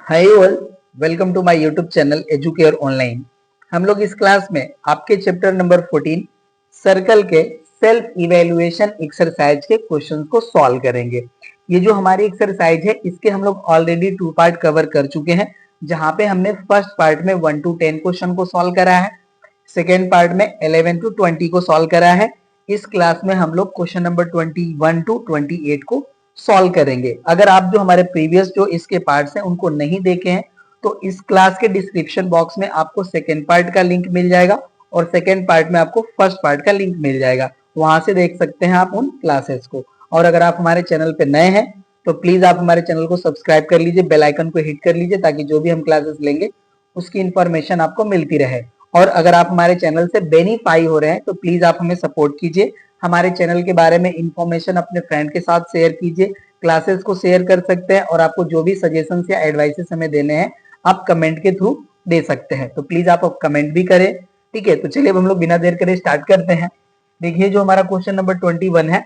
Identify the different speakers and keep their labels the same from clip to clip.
Speaker 1: Hi all, welcome to my YouTube channel Educare online. हम लोग इस क्लास में आपके चैप्टर नंबर 14 सर्कल के सेल्फ इवैल्यूएशन एक्सरसाइज के क्वेश्चंस को सॉल्व करेंगे। ये जो हमारी एक्सरसाइज है इसके हम लोग ऑलरेडी 2 पार्ट कवर कर चुके हैं, जहां पे हमने फर्स्ट पार्ट में 1 to 10 क्वेश्चन को सॉल्व करा है, सेकेंड पार्ट में 11 to 20 को सॉल्व करा है। इस क्लास में हम लोग क्वेश्चन नंबर 21 to 28 को सॉल्व करेंगे। अगर आप जो हमारे प्रीवियस जो इसके पार्ट्स हैं उनको नहीं देखे हैं तो इस क्लास के डिस्क्रिप्शन बॉक्स में आपको सेकेंड पार्ट का लिंक मिल जाएगा और सेकेंड पार्ट में आपको फर्स्ट पार्ट का लिंक मिल जाएगा, वहां से देख सकते हैं आप उन क्लासेस को। और अगर आप हमारे चैनल पे नए हैं तो प्लीज आप हमारे चैनल को सब्सक्राइब कर लीजिए, बेल आइकन को हिट कर लीजिए ताकि जो भी हम क्लासेस लेंगे उसकी इंफॉर्मेशन आपको मिलती रहे। और अगर आप हमारे चैनल से बेनिफाई हो रहे हैं तो प्लीज आप हमें सपोर्ट कीजिए, हमारे चैनल के बारे में इंफॉर्मेशन अपने फ्रेंड के साथ शेयर कीजिए, क्लासेस को शेयर कर सकते हैं और आपको जो भी सजेशंस या एडवाइसेस हमें देने हैं आप कमेंट के थ्रू दे सकते हैं। तो प्लीज आप कमेंट भी करें, ठीक है। तो चलिए अब हम लोग बिना देर करे स्टार्ट करते हैं। देखिए जो हमारा क्वेश्चन नंबर 21 है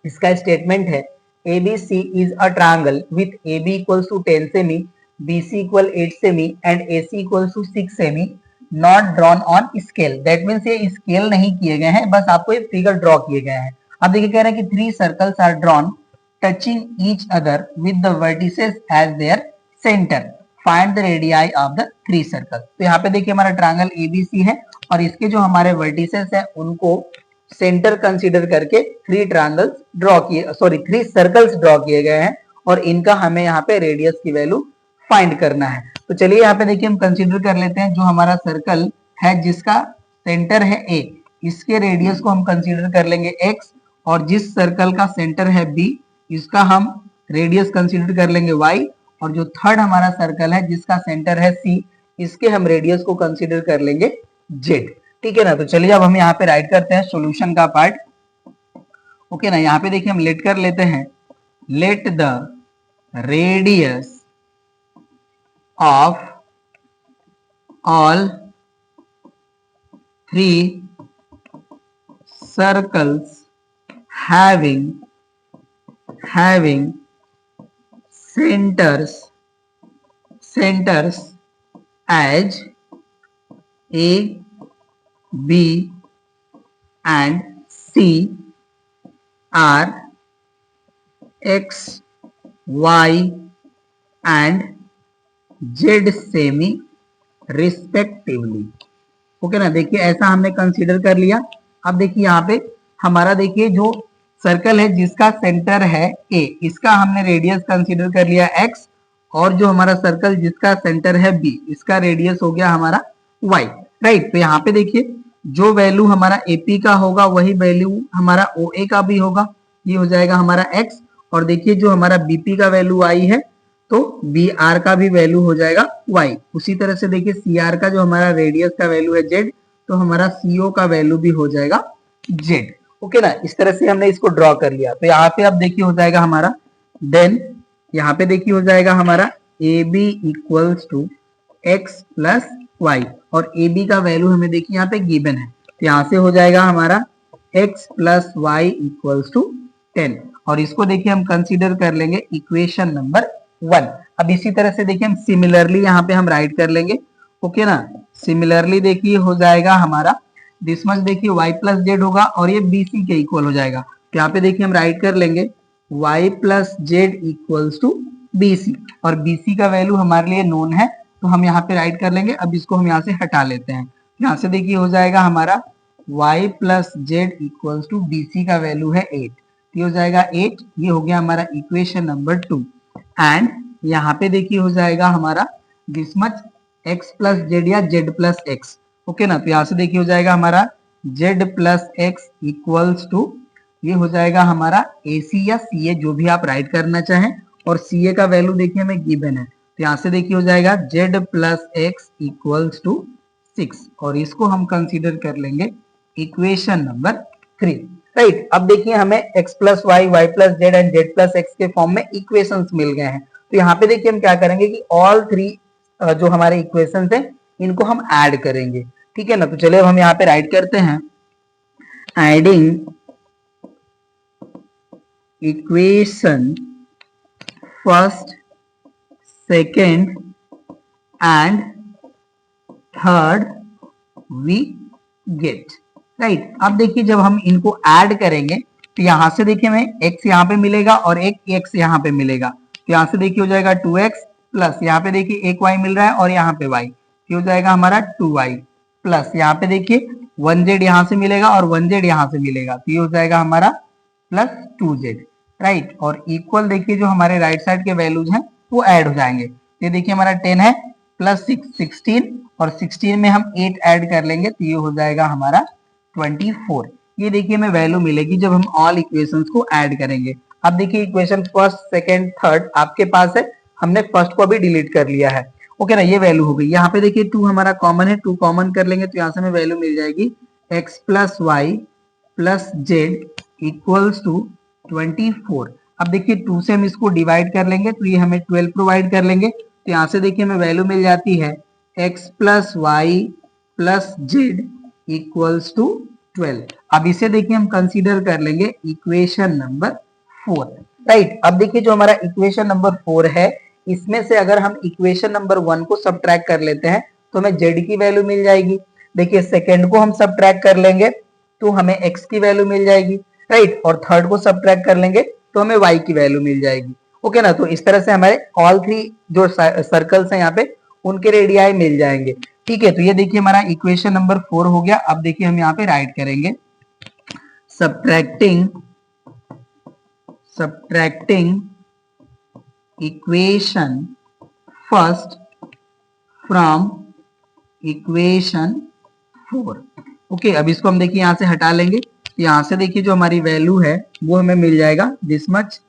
Speaker 1: इसका स्टेटमेंट है ABC is a triangle with AB equals to 10 semi, BC equal 8 semi and AC equals to 6 semi not drawn on scale। That means ये स्केल नहीं किए गए हैं, बस आपको ये फिगर ड्रॉ किए गए हैं। अब देखिए कह रहे हैं कि 3 circles are drawn touching each other with the vertices as their center, find the radii of the 3 circles। तो यहाँ पे देखिए हमारा ट्रायंगल ABC है और इसके जो हमारे वर्टिसेस हैं उनको सेंटर कंसीडर करके 3 सर्कल्स ड्रॉ किए गए हैं और इनका हमें यहाँ पे रेडियस की वैल्यू फाइंड करना है। तो चलिए यहाँ पे देखिए हम कंसीडर कर लेते हैं जो हमारा सर्कल है जिसका सेंटर है A, इसके रेडियस को हम कंसीडर कर लेंगे x, और जिस सर्कल का सेंटर है B इसका हम रेडियस कंसीडर कर लेंगे y, और जो थर्ड हमारा सर्कल है जिसका सेंटर है C इसके हम रेडियस को कंसीडर कर लेंगे z। ठीक है ना। तो चलिए अब हम यहाँ पे राइट करते हैं सॉल्यूशन का पार्ट। ओके ना, यहाँ पे देखिए हम लेट कर लेते हैं, let the radius of all 3 circles having centers as A, B and C are X, Y and Z semi respectively। Okay ना, देखिए ऐसा हमने कंसीडर कर लिया। अब देखिए यहाँ पे हमारा देखिए जो सर्कल है जिसका सेंटर है A इसका हमने रेडियस कंसीडर कर लिया x, और जो हमारा सर्कल जिसका सेंटर है B इसका रेडियस हो गया हमारा y। राइट, तो यहाँ पे देखिए जो वैल्यू हमारा AP का होगा वही वैल्यू हमारा OA का भी होगा, ये हो जाएगा हमारा x। और देखिए जो हमारा BP का वैल्यू y है तो BR का भी वैल्यू हो जाएगा y। उसी तरह से देखिए CR का जो हमारा रेडियस का वैल्यू है z, तो हमारा CO का वैल्यू भी हो जाएगा z। ओके ना, इस तरह से हमने इसको ड्रॉ कर लिया। तो यहाँ पे अब देखिए हो जाएगा हमारा, देन यहाँ पे देखिए हो जाएगा हमारा AB equals to x plus y, और AB का वैल्यू हमें देखिए यहाँ पे गिवन है, तो यहाँ से हो जाएगा हमारा x plus y equals to 10, और इसको देखिए हम कंसीडर कर लेंगे इक्वेशन नंबर 1। अब इसी तरह से देखिए हम सिमिलरली यहाँ पे हम राइट कर लेंगे। ओके ना, सिमिलरली देखिए हो जाएगा हमारा दिस मच देखिए y प्लस जेड होगा और ये BC के इक्वल हो जाएगा। तो यहाँ पे देखिए हम राइट कर लेंगे y plus z equals to BC, और BC का वैल्यू हमारे लिए नोन है तो हम यहाँ पे राइट कर लेंगे। अब इसको हम यहाँ से हटा लेते हैं, यहाँ से देखिए हो जाएगा हमारा y plus z equals to BC का वैल्यू है 8, ये हो जाएगा 8, ये हो गया हमारा इक्वेशन नंबर 2। एंड यहाँ पे देखिए हो जाएगा हमारा दिस मच x प्लस जेड या z प्लस x। ओके ना, तो यहाँ से देखिए हो जाएगा हमारा z plus x equals to, ये हो जाएगा हमारा AC या CA जो भी आप राइट करना चाहें, और CA का वैल्यू देखिए हमें गिवन है, तो यहाँ से देखिए हो जाएगा z plus x equals to 6, और इसको हम कंसीडर कर लेंगे इक्वेशन नंबर 3। राइट, अब देखिए हमें x plus y, y plus z and z plus x के फॉर्म में इक्वेशंस मिल गए हैं। तो यहाँ पे देखिए हम क्या करेंगे कि ऑल 3 जो हमारे इक्वेशंस हैं इनको हम ऐड करेंगे। ठीक है ना, तो चलिए अब हम यहाँ पे राइट करते हैं, adding equation first, second and third we get, right. अब देखिए जब हम इनको ऐड करेंगे तो यहां से देखिए हमें x यहाँ पे मिलेगा और एक x यहाँ पे मिलेगा, तो यहाँ से देखिए हो जाएगा 2x प्लस यहाँ पे देखिए एक y मिल रहा है और यहाँ पे y, ये हो जाएगा हमारा 2y प्लस यहाँ पे देखिए 1z यहाँ से मिलेगा और 1z यहाँ से मिलेगा, तो ये हो जाएगा हमारा प्लस 2z, राइट। और इक्वल देखिए जो हमारे राइट साइड के वैल्यूज हैं वो ऐड हो जाएंगे, ये देखिए हमारा 10 है प्लस 16 और 16 में हम 8 ऐड कर लेंगे तो ये हो जाएगा हमारा 24। ये देखिए हमें वैल्यू मिलेगी जब हम ऑल इक्वेशंस को ऐड करेंगे। अब देखिए इक्वेशन फर्स्ट सेकंड थर्ड आपके पास है, हमने फर्स्ट को अभी डिलीट कर लिया है, ओके ना, ये वैल्यू हो गई। यहाँ पे देखिए 2 हमारा कॉमन है, 2 कॉमन कर लेंगे तो यहाँ से हमें वैल्यू मिल जाएगी x plus y plus z equals to 24। अब देखिए 2 से हम इसको डिवाइड कर लेंगे तो ये हमें 12 प्रोवाइड कर लेंगे, तो यहाँ से देखिए हमें वैल्यू मिल जाती है x plus y plus z equals to 12। अब इसे देखिए हम कंसीडर कर लेंगे इक्वेशन नंबर 4, राइट। अब देखिए जो हमारा इक्वेशन नंबर 4 है इसमें से अगर हम इक्वेशन नंबर 1 को सबट्रैक्ट कर लेते हैं तो हमें z की वैल्यू मिल जाएगी। देखिए सेकंड को हम सबट्रैक्ट कर लेंगे तो हमें x की वैल्यू मिल जाएगी, राइट। और थर्ड को सबट्रैक्ट कर लेंगे तो हमें y की वैल्यू मिल जाएगी, ओके ना। तो इस तरह से हमारे ऑल 3 जो सर्कल्स हैं यहाँ पे उनके रेडियाई मिल जाएंगे, ठीक है। तो ये देखिए हमारा इक्वेशन नंबर 4 हो गया। अब देखिए हम यहाँ पे राइट करेंगे subtracting equation first from equation 4, okay. अब इसको हम देखिए यहाँ से हटा लेंगे, यहाँ से देखिए जो हमारी वैल्यू है वो हमें मिल जाएगा this much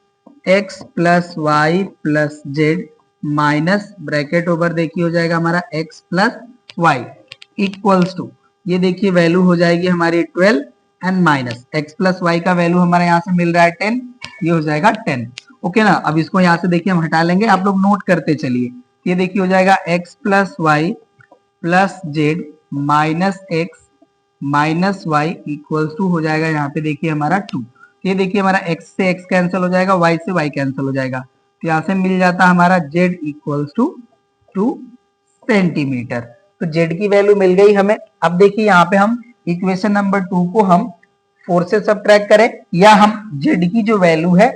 Speaker 1: x plus y plus z minus bracket over देखिए हो जाएगा हमारा x plus y equals to, ये देखिए वैल्यू हो जाएगी हमारी 12 and minus x plus y का वैल्यू हमारे यहाँ से मिल रहा है 10, ये हो जाएगा 10, ओके ना। अब इसको यहाँ से देखिए हम हटा लेंगे, आप लोग नोट करते चलिए। ये देखिए हो जाएगा x plus y plus z minus x minus y equals to हो जाएगा यहाँ पे देखिए हमारा 2। ये देखिए हमारा x से x कैंसिल हो जाएगा, y से y कैंसिल हो जाएगा, तो यहाँ से मिल जाता हमारा z इक्वल्स टू 2 सेंटीमीटर। तो z की वैल्यू मिल गई हमें। अब देखिए यहाँ पे हम इक्वेशन नंबर 2 को हम 4 से सबट्रैक्ट करें या हम z की जो वैल्यू है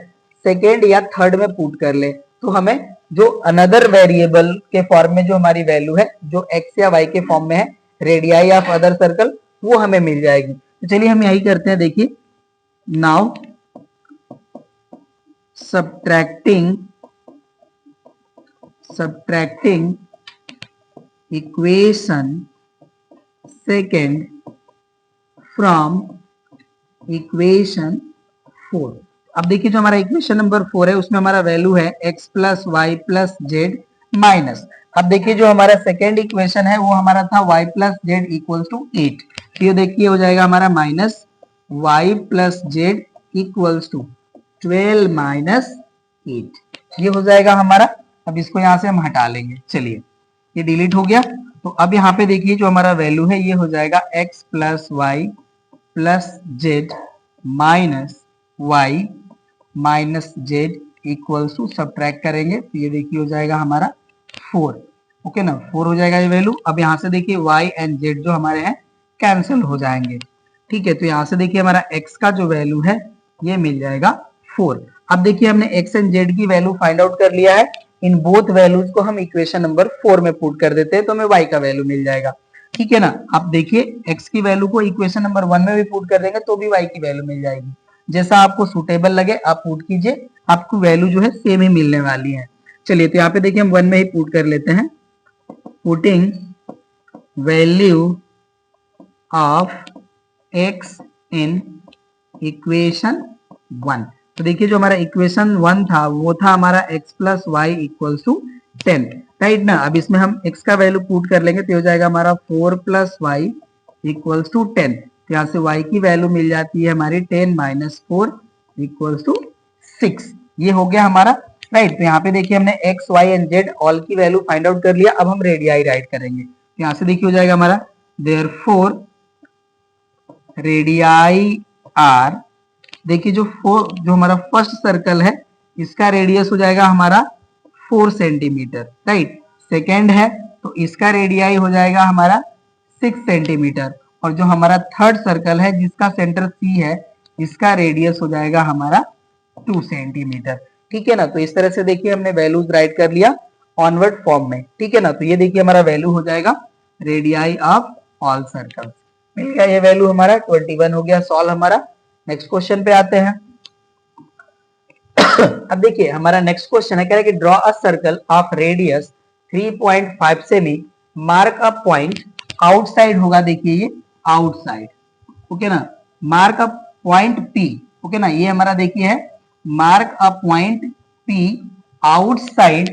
Speaker 1: सेकेंड या थर्ड में पुट कर ले तो हमें जो अनदर वेरिएबल के फॉर्म में जो हमारी वैल्यू है जो x या y के फॉर्म में है रेडियाई ऑफ अदर सर्कल वो हमें मिल जाएगी। तो चलिए हम यही करते हैं, देखिए now subtracting equation second from equation 4। अब देखिए जो हमारा इक्वेशन नंबर 4 है उसमें हमारा वैल्यू है x plus y plus z minus, अब देखिए जो हमारा सेकेंड इक्वेशन है वो हमारा था y plus z equals to 8, ये देखिए हो जाएगा हमारा minus y plus z equals to 12 minus 8, ये हो जाएगा हमारा। अब इसको यहाँ से हम हटा लेंगे, चलिए ये डिलीट हो गया। तो अब यहाँ पे देखिए जो हमारा वैल्यू है ये हो जाएगा x plus y plus z minus y minus z equals to subtract करेंगे तो ये देखिए हो जाएगा हमारा 4, ओके ना, 4 हो जाएगा ये वैल्यू। अब यहाँ से देखिए y एंड z जो हमारे हैं कैंसिल हो जाएंगे, ठीक है। तो यहाँ से देखिए हमारा x का जो वैल्यू है ये मिल जाएगा 4। अब देखिए हमने x एंड z की वैल्यू फाइंड आउट कर लिया है, इन बोथ वैल्यूज को हम इक्वेशन नंबर 4 में पुट कर देते हैं तो हमें y का वैल्यू मिल जाएगा, ठीक है ना। आप देखिए x की वैल्यू को इक्वेशन नंबर 1 में भी पुट कर देंगे तो भी y की वैल्यू मिल जाएगी, जैसा आपको सुटेबल लगे आप पुट कीजिए, आपको वैल्यू जो है सेम ही मिलने वाली है। चलिए तो यहाँ पे देखिए हम 1 में ही पुट कर लेते हैं, putting value of x in equation 1। तो देखिए जो हमारा इक्वेशन 1 था वो था हमारा x plus y equals to 10, right ना। अब इसमें हम x का वैल्यू पुट कर लेंगे तो हो जाएगा हमारा 4 प्लस वाई इक्वल्स टू 10, तो यहाँ से y की वैल्यू मिल जाती है हमारी 10 माइनस 4 इक्वल्स टू 6, ये हो गया हमारा, राइट। तो यहाँ पे देखिए हमने x y and z all की वैल्यू फाइंड आउट कर लिया। अब हम रेडियाई राइट करेंगे, तो यहाँ से देखिए हो जाएगा हमारा देयरफॉर रेडियाई आर, देखिए जो हमारा फर्स्ट सर्कल है इसका रेडियस हो जाएगा हमारा 4 सेंटीमीटर, राइट। सेकेंड है तो इसका रेडियाई हो जाएगा हमारा 6 सेंटीमीटर, और जो हमारा थर्ड सर्कल है जिसका सेंटर सी है, इसका रेडियस हो जाएगा हमारा 2 सेंटीमीटर। ठीक है ना, तो इस तरह से देखिए हमने वैल्यूज राइट कर लिया ऑनवर्ड फॉर्म में। ठीक है ना, तो ये देखिए हमारा वैल्यू हो जाएगा रेडियाई ऑफ ऑल सर्कल्स, मिल गया ये वैल्यू हमारा 21 हो गया सॉल्व हमारा। नेक्स्ट क्वेश्चन पे आते हैं। अब देखिए हमारा नेक्स्ट क्वेश्चन है, कह रहा है कि draw a circle of radius 3.5 semi, mark a point outside होगा, देखिए ये आउटसाइड, ओके ना, mark a point P, okay ना, ये हमारा देखिए है mark a point P outside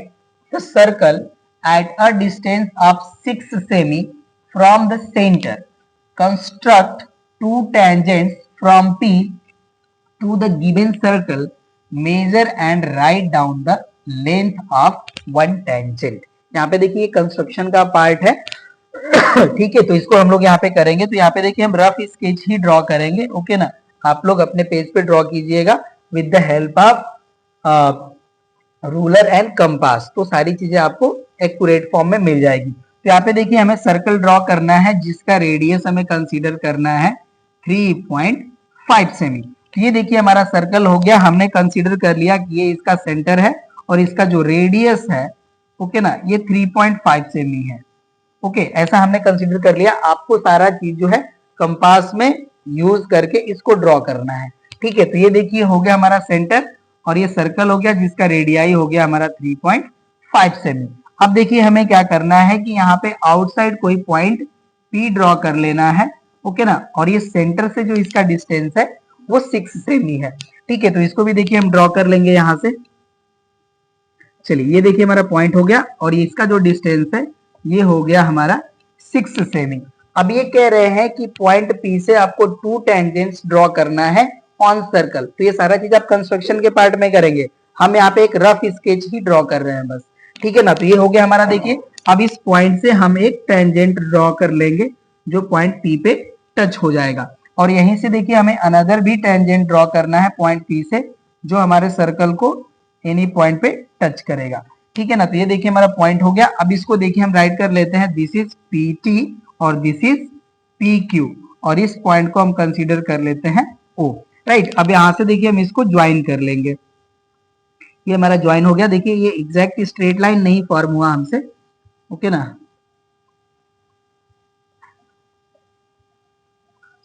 Speaker 1: the circle at a distance of 6 semi from the centre, construct to tangents from P to the given circle, measure and write down the length of one tangent। यहाँ पे देखिए construction का part है। ठीक है, तो इसको हम लोग यहाँ पे करेंगे, तो यहाँ पे देखिए हम रफ स्केच ही ड्रॉ करेंगे, ओके ना। आप लोग अपने पेज पे ड्रॉ कीजिएगा with the help of ruler and compass, तो सारी चीजें आपको एक्यूरेट फॉर्म में मिल जाएगी। तो यहाँ पे देखिए हमें सर्कल ड्रॉ करना है जिसका रेडियस हमें कंसीडर करना है 3.5 सेमी। ये देखिए हमारा सर्कल हो गया, हमने कंसीडर कर लिया कि ये इसका सेंटर है और इसका जो रेडियस है, ओके ना, ये 3.5 सेमी है, ओके, ऐसा हमने कंसीडर कर लिया। आपको सारा चीज जो है कंपास में यूज करके इसको ड्रॉ करना है। ठीक है, तो ये देखिए हो गया हमारा सेंटर और ये सर्कल हो गया जिसका रेडियाई हो गया हमारा 3.5 सेमी। अब देखिए हमें क्या करना है कि यहाँ पे आउटसाइड कोई पॉइंट P ड्रॉ कर लेना है, ओके ना, और ये सेंटर से जो इसका डिस्टेंस है वो 6 सेमी है। ठीक है, तो इसको भी देखिए हम ड्रॉ कर लेंगे यहां से। चलिए ये देखिए हमारा पॉइंट हो गया और ये इसका जो डिस्टेंस है ये हो गया हमारा 6 सेमी। अब ये कह रहे हैं कि पॉइंट P से आपको 2 टेंजेंट्स ड्रॉ करना है ऑन सर्कल। तो ये सारा चीज आप कंस्ट्रक्शन के पार्ट में करेंगे, हम यहाँ पे एक रफ स्केच ही ड्रॉ कर रहे हैं बस। ठीक है ना, तो ये हो गया हमारा। देखिए अब इस पॉइंट से हम एक टेंजेंट ड्रॉ कर लेंगे जो पॉइंट P पे टच हो जाएगा, और यहीं से देखिए हमें अनदर भी टेंजेंट ड्रॉ करना है पॉइंट P से जो हमारे सर्कल को एनी पॉइंट पे टच करेगा। ठीक है ना, तो ये देखिए हमारा पॉइंट हो गया। अब इसको देखिए हम राइट कर लेते हैं, दिस इज PT और दिस इज PQ, और इस पॉइंट को हम कंसीडर कर लेते हैं O, राइट। अब यहां से देखिए हम इसको ज्वाइन कर लेंगे, ये हमारा ज्वाइन हो गया। देखिए ये एग्जैक्ट स्ट्रेट लाइन नहीं फॉर्म हुआ हमसे, ओके ना,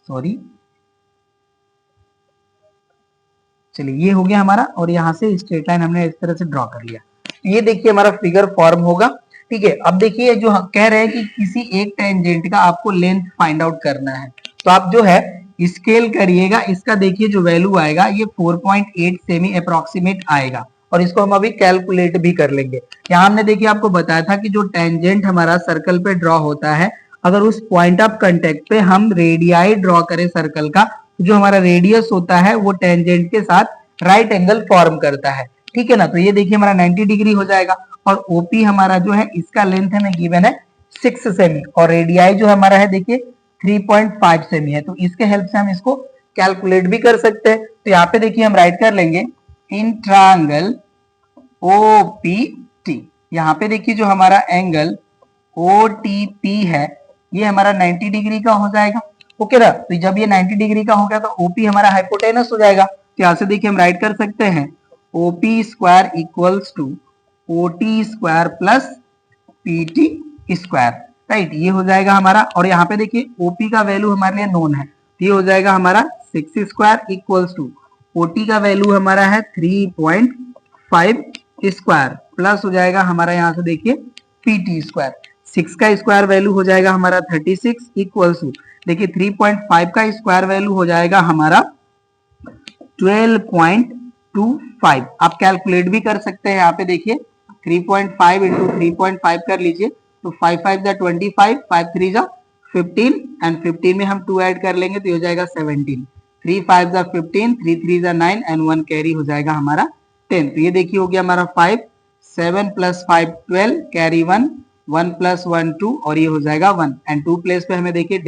Speaker 1: सॉरी। चलिए ये हो गया हमारा, और यहाँ से स्ट्रेट लाइन हमने इस तरह से ड्रॉ कर लिया। ये देखिए हमारा फिगर फॉर्म होगा। ठीक है, अब देखिए जो कह रहे हैं कि किसी एक टेंजेंट का आपको लेंथ फाइंड आउट करना है, तो आप जो है स्केल करिएगा, इसका देखिए जो वैल्यू आएगा ये 4.8 सेमी अप्रोक्सीमेट आएगा, और इसको हम अभी कैलकुलेट भी कर लेंगे। यहाँ हमने देखिए आपको बताया था कि जो टेंजेंट हमारा सर्कल पे ड्रॉ होता है, अगर उस पॉइंट ऑफ कांटेक्ट पे हम रेडियाई ड्रॉ करें सर्कल का, जो हमारा रेडियस होता है वो टेंजेंट के साथ राइट एंगल फॉर्म करता है। ठीक है ना, तो ये देखिए हमारा 90 डिग्री हो जाएगा, और ओपी हमारा जो है इसका लेंथ हमें गिवन है 6 सेमी, और रेडियाई जो हमारा है देखिए 3.5 सेमी है। तो इसके हेल्प से हम इसको कैलकुलेट भी कर सकते हैं। तो यहाँ पे देखिए हम राइट कर लेंगे इन ट्रायंगल OPT। यहाँ पे देखिए जो हमारा एंगल OTP है ये हमारा 90 डिग्री का हो जाएगा, ओके ना। तो जब ये 90 डिग्री का हो गया तो ओपी हमारा हाइपोटेनस हो जाएगा। तो यहाँ से देखिए हम राइट कर सकते हैं OP square equals to OT square plus PT square, right, ये हो जाएगा हमारा। और यहाँ पे देखिए ओपी का वैल्यू हमारे लिए नोन है, तो ये हो जाएगा हमारा 6 स्क्वायर इक्वल्स टू ओटी का वैल्यू हमारा है 3.5 स्क्वायर प्लस हो जाएगा हमारा यहाँ से देखिए पीटी स्क्वायर। 6 का स्क्वायर वैल्यू हो जाएगा हमारा 36 इक्वल्स टू, देखिए 3.5 का स्क्वायर वैल्यू हो जाएगा हमारा 12.25। आप कैलकुलेट भी कर सकते हैं, यहाँ पे देखिए 3.5 इंटू 3.5 कर लीजिए, तो 5 5 जा 25, 5 3 जा 15, एंड 15 में हम 2 ऐड कर लेंगे तो हो जाएगा 17, 3 5 जा 15, 3 3 जा 9, एंड 1 कैरी हो जाएगा हमारा 10। तो ये देखिए हो गया हमारा 5, 7 प्लस 5 12, कैरी 1, 1 प्लस 1 2, और ये हो जाएगा 1, एंड 2 प्लेस पे हमें देखिए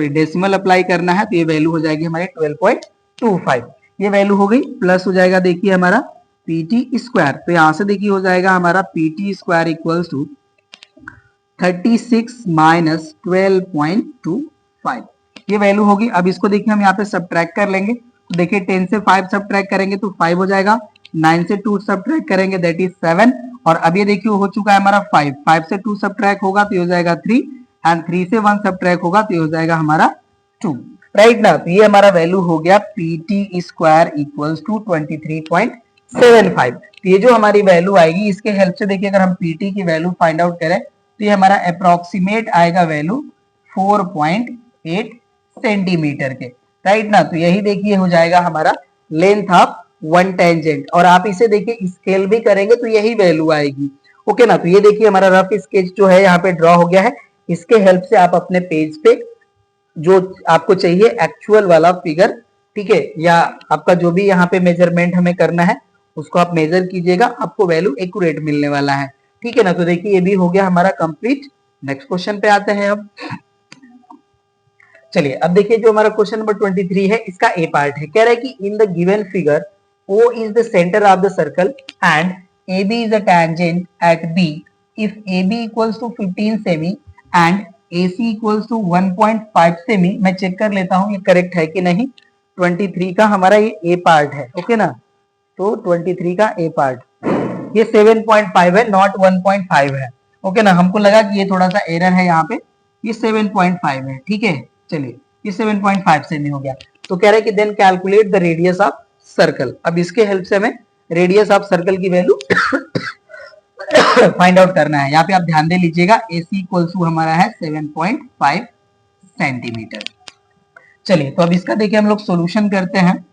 Speaker 1: डेसिमल अप्लाई करना है, तो ये वैल्यू हो जाएगी हमारे 12.25। ये वैल्यू हो गई, प्लस हो जाएगा देखिए हमारा PT स्क्वायर, तो यहां से देखिए हो जाएगा हमारा PT square equals to 36 minus 12.25, ये वैल्यू होगी। अब इसको देखिए हम यहाँ पे सब्ट्रैक्ट कर लेंगे, तो देखिए 10 से 5 सब्ट्रैक्ट करेंगे तो 5 हो जाएगा, 9 से 2 सब्ट्रैक्ट करेंगे दैट इज 7, और अब ये देखिए हो चुका है हमारा 5, 5 से 2 सब्ट्रैक्ट होगा तो ये हो जाएगा 3, एंड 3 से 1 सब्ट्रैक्ट होगा तो ये हो जाएगा हमारा 2, राइट ना। तो ये हमारा वैल्यू हो गया PT स्क्वायर इक्वल्स टू 23.75। तो ये जो हमारी वैल्यू आएगी, इसके हेल्प से देखिए अगर हम PT की वैल्यू फाइंड आउट करें तो ये हमारा अप्रोक्सीमेट आएगा वैल्यू 4.8 सेंटीमीटर के, राइट ना। तो यही देखिए हो जाएगा हमारा लेंथ ऑफ वन टेंजेंट, और आप इसे देखिए स्केल भी करेंगे तो यही वैल्यू आएगी, ओके ना। तो ये देखिए हमारा रफ स्केच जो है यहाँ पे ड्रॉ हो गया है, इसके हेल्प से आप अपने पेज पे जो आपको चाहिए एक्चुअल वाला फिगर, ठीक है, या आपका जो भी यहाँ पे मेजरमेंट हमें करना है उसको आप मेजर कीजिएगा, आपको वैल्यू एक्यूरेट मिलने वाला है, ठीक है ना। तो देखिए ये भी हो गया हमारा कंप्लीट। नेक्स्ट क्वेश्चन पे आते हैं अब। चलिए अब देखिए जो हमारा क्वेश्चन नंबर 23 है, इसका ए पार्ट है। कह रहा है कि in the given figure O is the center of the circle and AB is a tangent at B if AB equals to 15 semi and AC equals to 1.5 semi. मैं check कर लेता हूं ये करेक्ट है कि नहीं। 23 का हमारा ये ए पार्ट है, ओके ना। तो 23 का ए पार्ट ये 7.5 है, नॉट 1.5 है, ओके ना। हमको लगा कि ये थोड़ा सा एरर है यहाँ पे, ये 7.5 है, ठीक है। चलिए ये 7.5 सेमी हो गया। तो कह रहे हैं कि then calculate the radius of circle. अब इसके हेल्प से हमें रेडियस ऑफ सर्कल की वैल्यू फाइंड आउट करना है। यहाँ पे आप ध्यान दे लीजिएगा, AC इक्वल्स टू हमारा है 7.5 सेंटीमीटर। चलिए तो अब इसका देखिए हम लोग सॉल्यूशन करते हैं।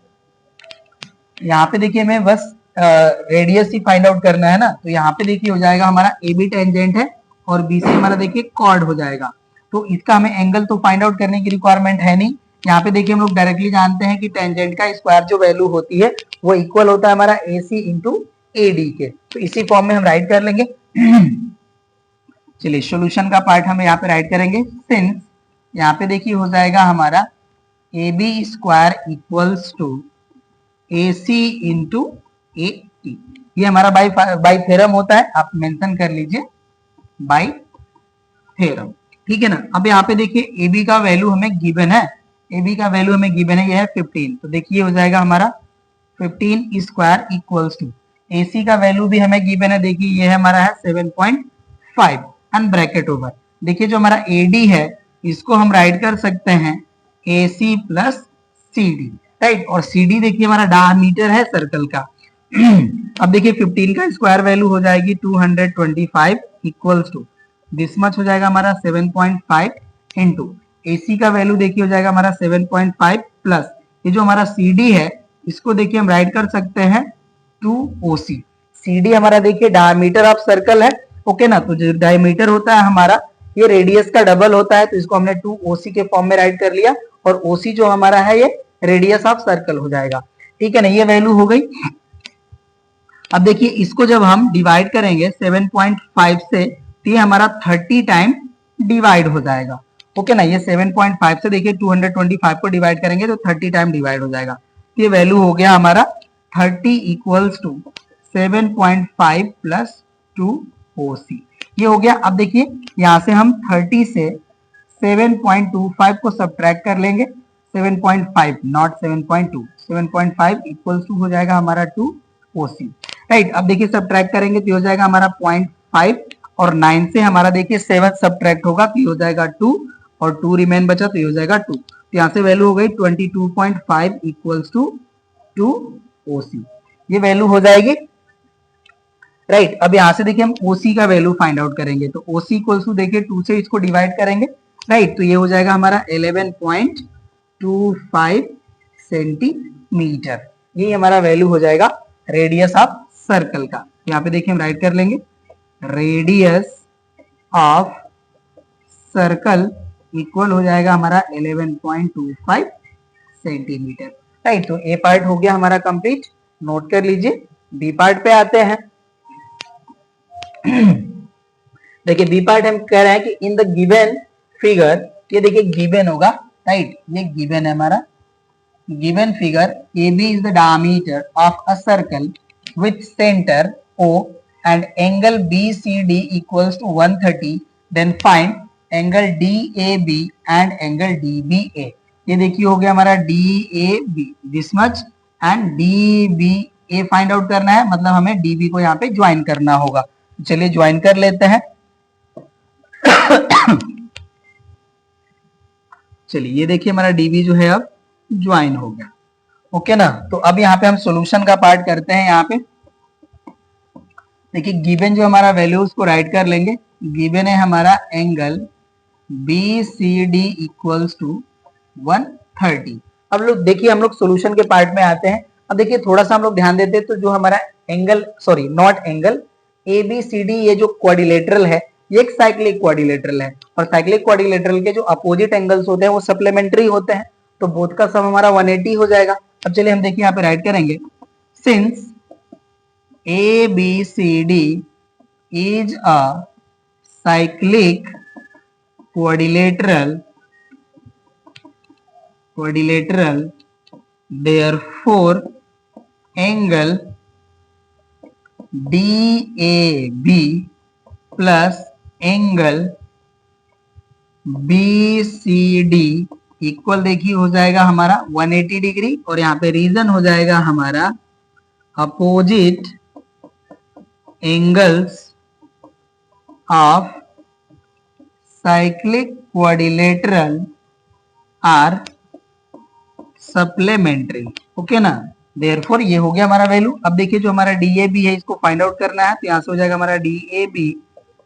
Speaker 1: यहाँ पे देखिए हमें बस रेडियस ही फाइंड आउट करना है ना। तो यहाँ पे देखिए हो जाएगा हमारा AB टेंजेंट है और BC हमारा देखिए कॉर्ड हो जाएगा। तो इसका हमें एंगल तो फाइंड आउट करने की रिक्वायरमेंट है नहीं। यहाँ पे देखिए हम लोग डायरेक्टली जानते हैं कि टेंजेंट का स्क्वायर जो वैल्यू होती है वो इक्वल होता है हमारा AC इंटू AD के। तो इसी फॉर्म में हम राइट कर लेंगे। चलिए सॉल्यूशन का पार्ट हम यहाँ पे राइट करेंगे। सिंस यहाँ पे देखिए हो जाएगा हमारा AB square equals to AC into AD, ये हमारा बाई थ्योरम होता है, आप मेंशन कर लीजिए बाई थ्योरम, ठीक है ना। अब यहाँ पे देखिए AB का वैल्यू हमें गिवन है, AB का वैल्यू हमें गिवन है, ये है 15। तो देखिए हो जाएगा हमारा 15 स्क्वायर इक्वल्स टू AC का वैल्यू भी हमें गिवन है, देखिए ये है हमारा है 7.5 एंड ब्रैकेट ओवर। देखिए जो हमारा AD है इसको हम राइट कर सकते हैं AC प्लस CD, राइट। और CD देखिए हमारा डायमीटर है सर्कल का। अब देखिए 15 का स्क्वायर वैल्यू हो जाएगी 225 इक्वल्स टू दिस मच हो जाएगा हमारा 7.5 इंटू AC का वैल्यू देखिए हो जाएगा हमारा 7.5 प्लस ये जो हमारा CD है इसको देखिए हम राइट कर सकते हैं 2OC। CD हमारा देखिए डायमीटर ऑफ सर्कल है, ओके ना। तो जो डायमीटर होता है हमारा ये रेडियस का डबल होता है, तो इसको हमने 2OC के फॉर्म में राइट कर लिया, और OC जो हमारा है ये रेडियस ऑफ सर्कल हो जाएगा, ठीक है ना। ये वैल्यू हो गई। अब देखिए इसको जब हम डिवाइड करेंगे 7.5 से तो ये हमारा 30 टाइम डिवाइड हो जाएगा, ओके ना। ये 7.5 से देखिए 225 को डिवाइड करेंगे तो 30 टाइम डिवाइड हो जाएगा। ये वैल्यू हो गया हमारा 30 इक्वल्स टू 7.5 प्लस 2OC, ये हो गया। अब देखिए यहाँ से हम 30 से 7.25 को सब्ट्रैक्ट कर लेंगे, 7.5 नॉट 7.2, 7.5 इक्वल्स टू हो जाएगा हमारा 2OC, राइट। अब देखिए सब्ट्रैक्ट करेंगे तो हो जाएगा हमारा 0.5 और 9 से हमारा देखिए 7 सब्ट्रैक्ट होगा तो हो जाएगा 2 और 2 रिमेन बचा तो हो जाएगा 2। तो यहाँ से वैल्यू हो गई 22.5 इक्वल्स टू 2OC, ये वैल्यू हो जाएगी, राइट। अब यहाँ से देखिए हम OC का वैल्यू फाइंड आउट करेंगे, तो OC इक्वल्स टू देखिए 2 से इसको डिवाइड करेंगे, राइट। तो ये हो जाएगा हमारा 11.25 सेंटीमीटर, ये हमारा वैल्यू हो जाएगा रेडियस ऑफ सर्कल का। यहाँ पे देखिए हम राइट कर लेंगे रेडियस ऑफ सर्कल इक्वल हो जाएगा हमारा 11.25 सेंटीमीटर, राइट। तो ए पार्ट हो गया हमारा कंप्लीट, नोट कर लीजिए। बी पार्ट पे आते हैं। देखिए बी पार्ट हम कह रहे हैं कि इन द गिवन फिगर, ये देखिए गिवन होगा, राइट। ये गिवन है हमारा given figure AB is the diameter of a circle with center O and angle BCD equals to 130, then find angle DAB and angle DBA. ये देखिए हो गया हमारा DAB this much and DBA find out करना है, मतलब हमें DB को यहाँ पे ज्वाइन करना होगा। चलिए ज्वाइन कर लेते हैं। चलिए ये देखिए हमारा DB जो है अब ज्वाइन हो गया। ओके ना, तो अब यहाँ पे हम सॉल्यूशन का पार्ट करते हैं। यहाँ पे देखिए गिवन जो हमारा वैल्यू उसको राइट कर लेंगे। गिवन है हमारा एंगल BCD इक्वल्स टू 130। अब लोग देखिए हम लोग सॉल्यूशन के पार्ट में आते हैं। अब देखिए थोड़ा सा हम लोग ध्यान देते हैं तो जो हमारा angle sorry naught angle ABCD ये जो क्वाड्रिलेटरल है ये एक साइक्लिक क्वाड्रिलेटरल है, और साइक्लिक क्वाड्रिलेटरल के जो अपोजिट एंगल्स होते हैं वो सप्लीमेंट्री होते हैं, तो बोथ का सम हमारा 180 हो जाएगा। अब चलिए हम देखिए यहाँ पे राइट करेंगे, since ABCD is a cyclic quadrilateral, therefore angle DAB plus angle BCD equal देखिए हो जाएगा हमारा 180 डिग्री, और यहाँ पे रीजन हो जाएगा हमारा opposite angles of cyclic quadrilateral are supplementary. Okay ना, देयरफॉर ये हो गया हमारा वैल्यू। अब देखिए जो हमारा DAB है इसको फाइंड आउट करना है, तो यहाँ से हो जाएगा हमारा DAB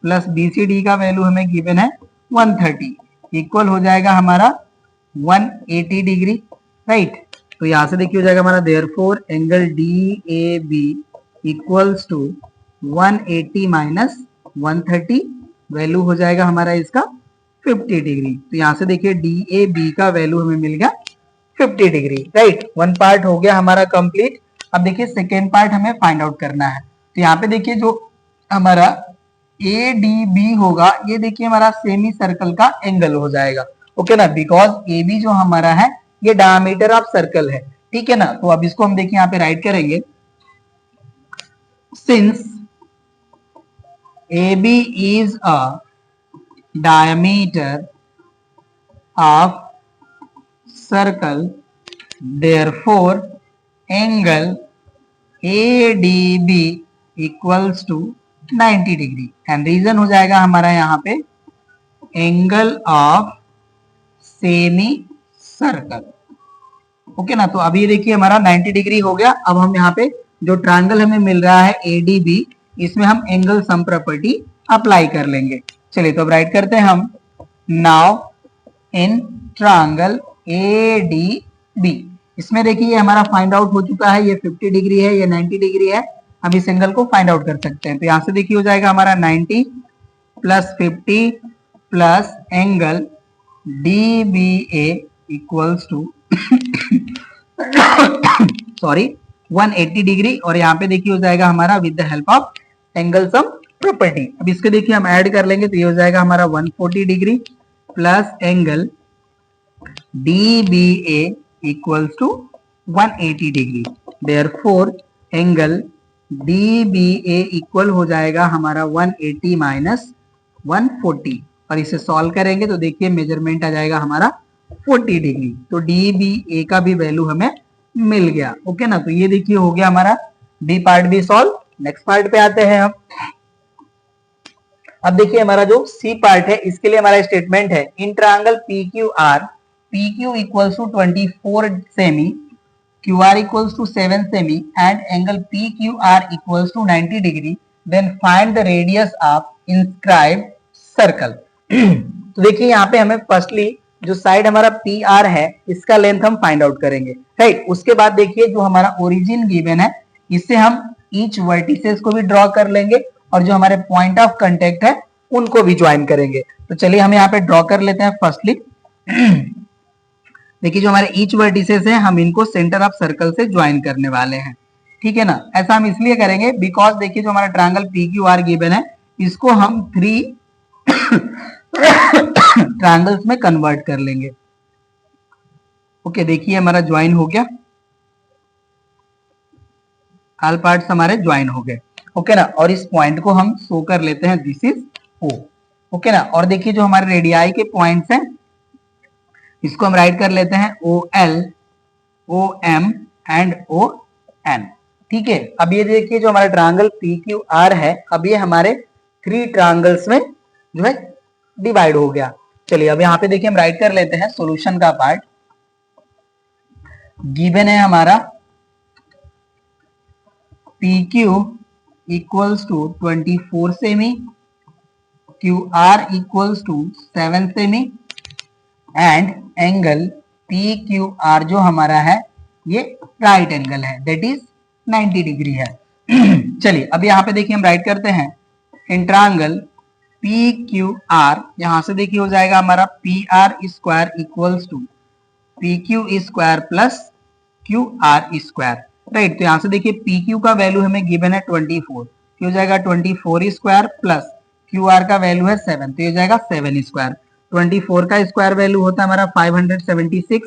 Speaker 1: प्लस BCD का वैल्यू हमें गिवन है 130, इक्वल हो जाएगा हमारा 180 डिग्री, राइट। तो यहाँ से देखिए हो जाएगा हमारा therefore angle DAB equals to 180 minus 130, value हो जाएगा हमारा इसका 50 डिग्री। तो यहाँ से देखिए DAB का वैल्यू हमें मिल गया 50 डिग्री, राइट। वन पार्ट हो गया हमारा कंप्लीट। अब देखिए सेकेंड पार्ट हमें फाइंड आउट करना है। तो यहाँ पे देखिए जो हमारा ADB होगा ये देखिए हमारा सेमी सर्कल का एंगल हो जाएगा। ओके ना, बिकॉज AB जो हमारा है ये डायमीटर ऑफ सर्कल है, ठीक है ना। तो अब इसको हम देखिए यहाँ पे राइट करेंगे, since AB is a diameter of circle, therefore angle ADB equals to 90 degree, and reason हो जाएगा हमारा यहाँ पे angle of semi circle. Okay ना, तो अभी देखिए हमारा 90 डिग्री हो गया। अब हम यहाँ पे जो ट्रायंगल हमें मिल रहा है ADB, इसमें हम एंगल सम प्रॉपर्टी अप्लाई कर लेंगे। चलिए तो अब राइट करते हैं हम, नाउ इन ट्रायंगल ADB, इसमें देखिए हमारा फाइंड आउट हो चुका है, ये 50 डिग्री है, ये 90 डिग्री है। हम इस एंगल को फाइंड आउट कर सकते हैं। तो यहाँ से देखिए हो जाएगा हमारा 90 plus 50 plus angle DBA equals to sorry 180 degree, और यहाँ पे देखिए हो जाएगा हमारा with the help of angle sum property. अब इसके देखिए हम ऐड कर लेंगे, तो ये हो जाएगा हमारा 140 degree plus angle DBA equals to 180 degree, therefore angle DBA equal हो जाएगा हमारा 180 माइनस 140, और इसे सॉल्व करेंगे तो देखिए मेजरमेंट आ जाएगा हमारा 40 डिग्री। तो DBA का भी वैल्यू हमें मिल गया। ओके ना, तो ये देखिए हो गया हमारा D पार्ट भी सॉल्व। नेक्स्ट पार्ट पे आते हैं हम। अब देखिए हमारा जो C पार्ट है इसके लिए हमारा स्टेटमेंट है, in triangle PQR PQ equals to 24 सेमी, QR equals to 7 semi and angle PQR equals to 90 degree, then find the radius of inscribed circle। तो देखिए यहाँ पे हमें फर्स्टली जो साइड हमारा PR है इसका लेंथ हम फाइंड आउट करेंगे, राइट। उसके बाद देखिए जो हमारा ओरिजिन गिवन है इससे हम ईच वर्टिसेस को भी ड्रॉ कर लेंगे, और जो हमारे पॉइंट ऑफ कांटेक्ट है उनको भी ज्वाइन करेंगे। तो चलिए हम यहाँ पे ड्रॉ कर लेते हैं फर्स्टली। देखिए जो हमारे ईच वर्टिसेस हैं हम इनको सेंटर ऑफ सर्कल से ज्वाइन करने वाले हैं, ठीक है ना। ऐसा हम इसलिए करेंगे बिकॉज देखिए जो हमारा ट्रायंगल PQR गिवन है इसको हम 3 ट्रायंगल्स में कन्वर्ट कर लेंगे। ओके, देखिए हमारा ज्वाइन हो गया। ऑल पार्ट्स हमारे ज्वाइन हो गए। ओके ना, और इस पॉइंट को हम शो कर लेते हैं, दिस इज ओ। ओके ना, और देखिए जो हमारे रेडियाई के पॉइंट्स हैं इसको हम राइट कर लेते हैं O L, O M and O N. ठीक है, अब ये देखिए जो हमारा ट्रायंगल पी क्यू आर है, अब ये हमारे 3 ट्रायंगल्स में जो है डिवाइड हो गया। चलिए अब यहाँ पे देखिए हम राइट कर लेते हैं सॉल्यूशन का पार्ट। गिवन है हमारा पी क्यू इक्वल्स टू 24 सेमी, क्यू आर इक्वल्स टू 7 सेमी and angle P Q R जो हमारा है ये राइट एंगल है, दैट इज 90 डिग्री है। चलिए अब यहाँ पे देखिए हम राइट करते हैं in triangle P Q R, यहां से देखिए हो जाएगा हमारा P R square equals to P Q square plus Q R square. Right, तो यहां से देखिए पी क्यू का वैल्यू हमें गिवन है 24, तो हो जाएगा 24 स्क्वायर प्लस क्यू आर का वैल्यू है 7, तो हो जाएगा 7 स्क्वायर। 24 का स्क्वायर वैल्यू होता है हमारा 576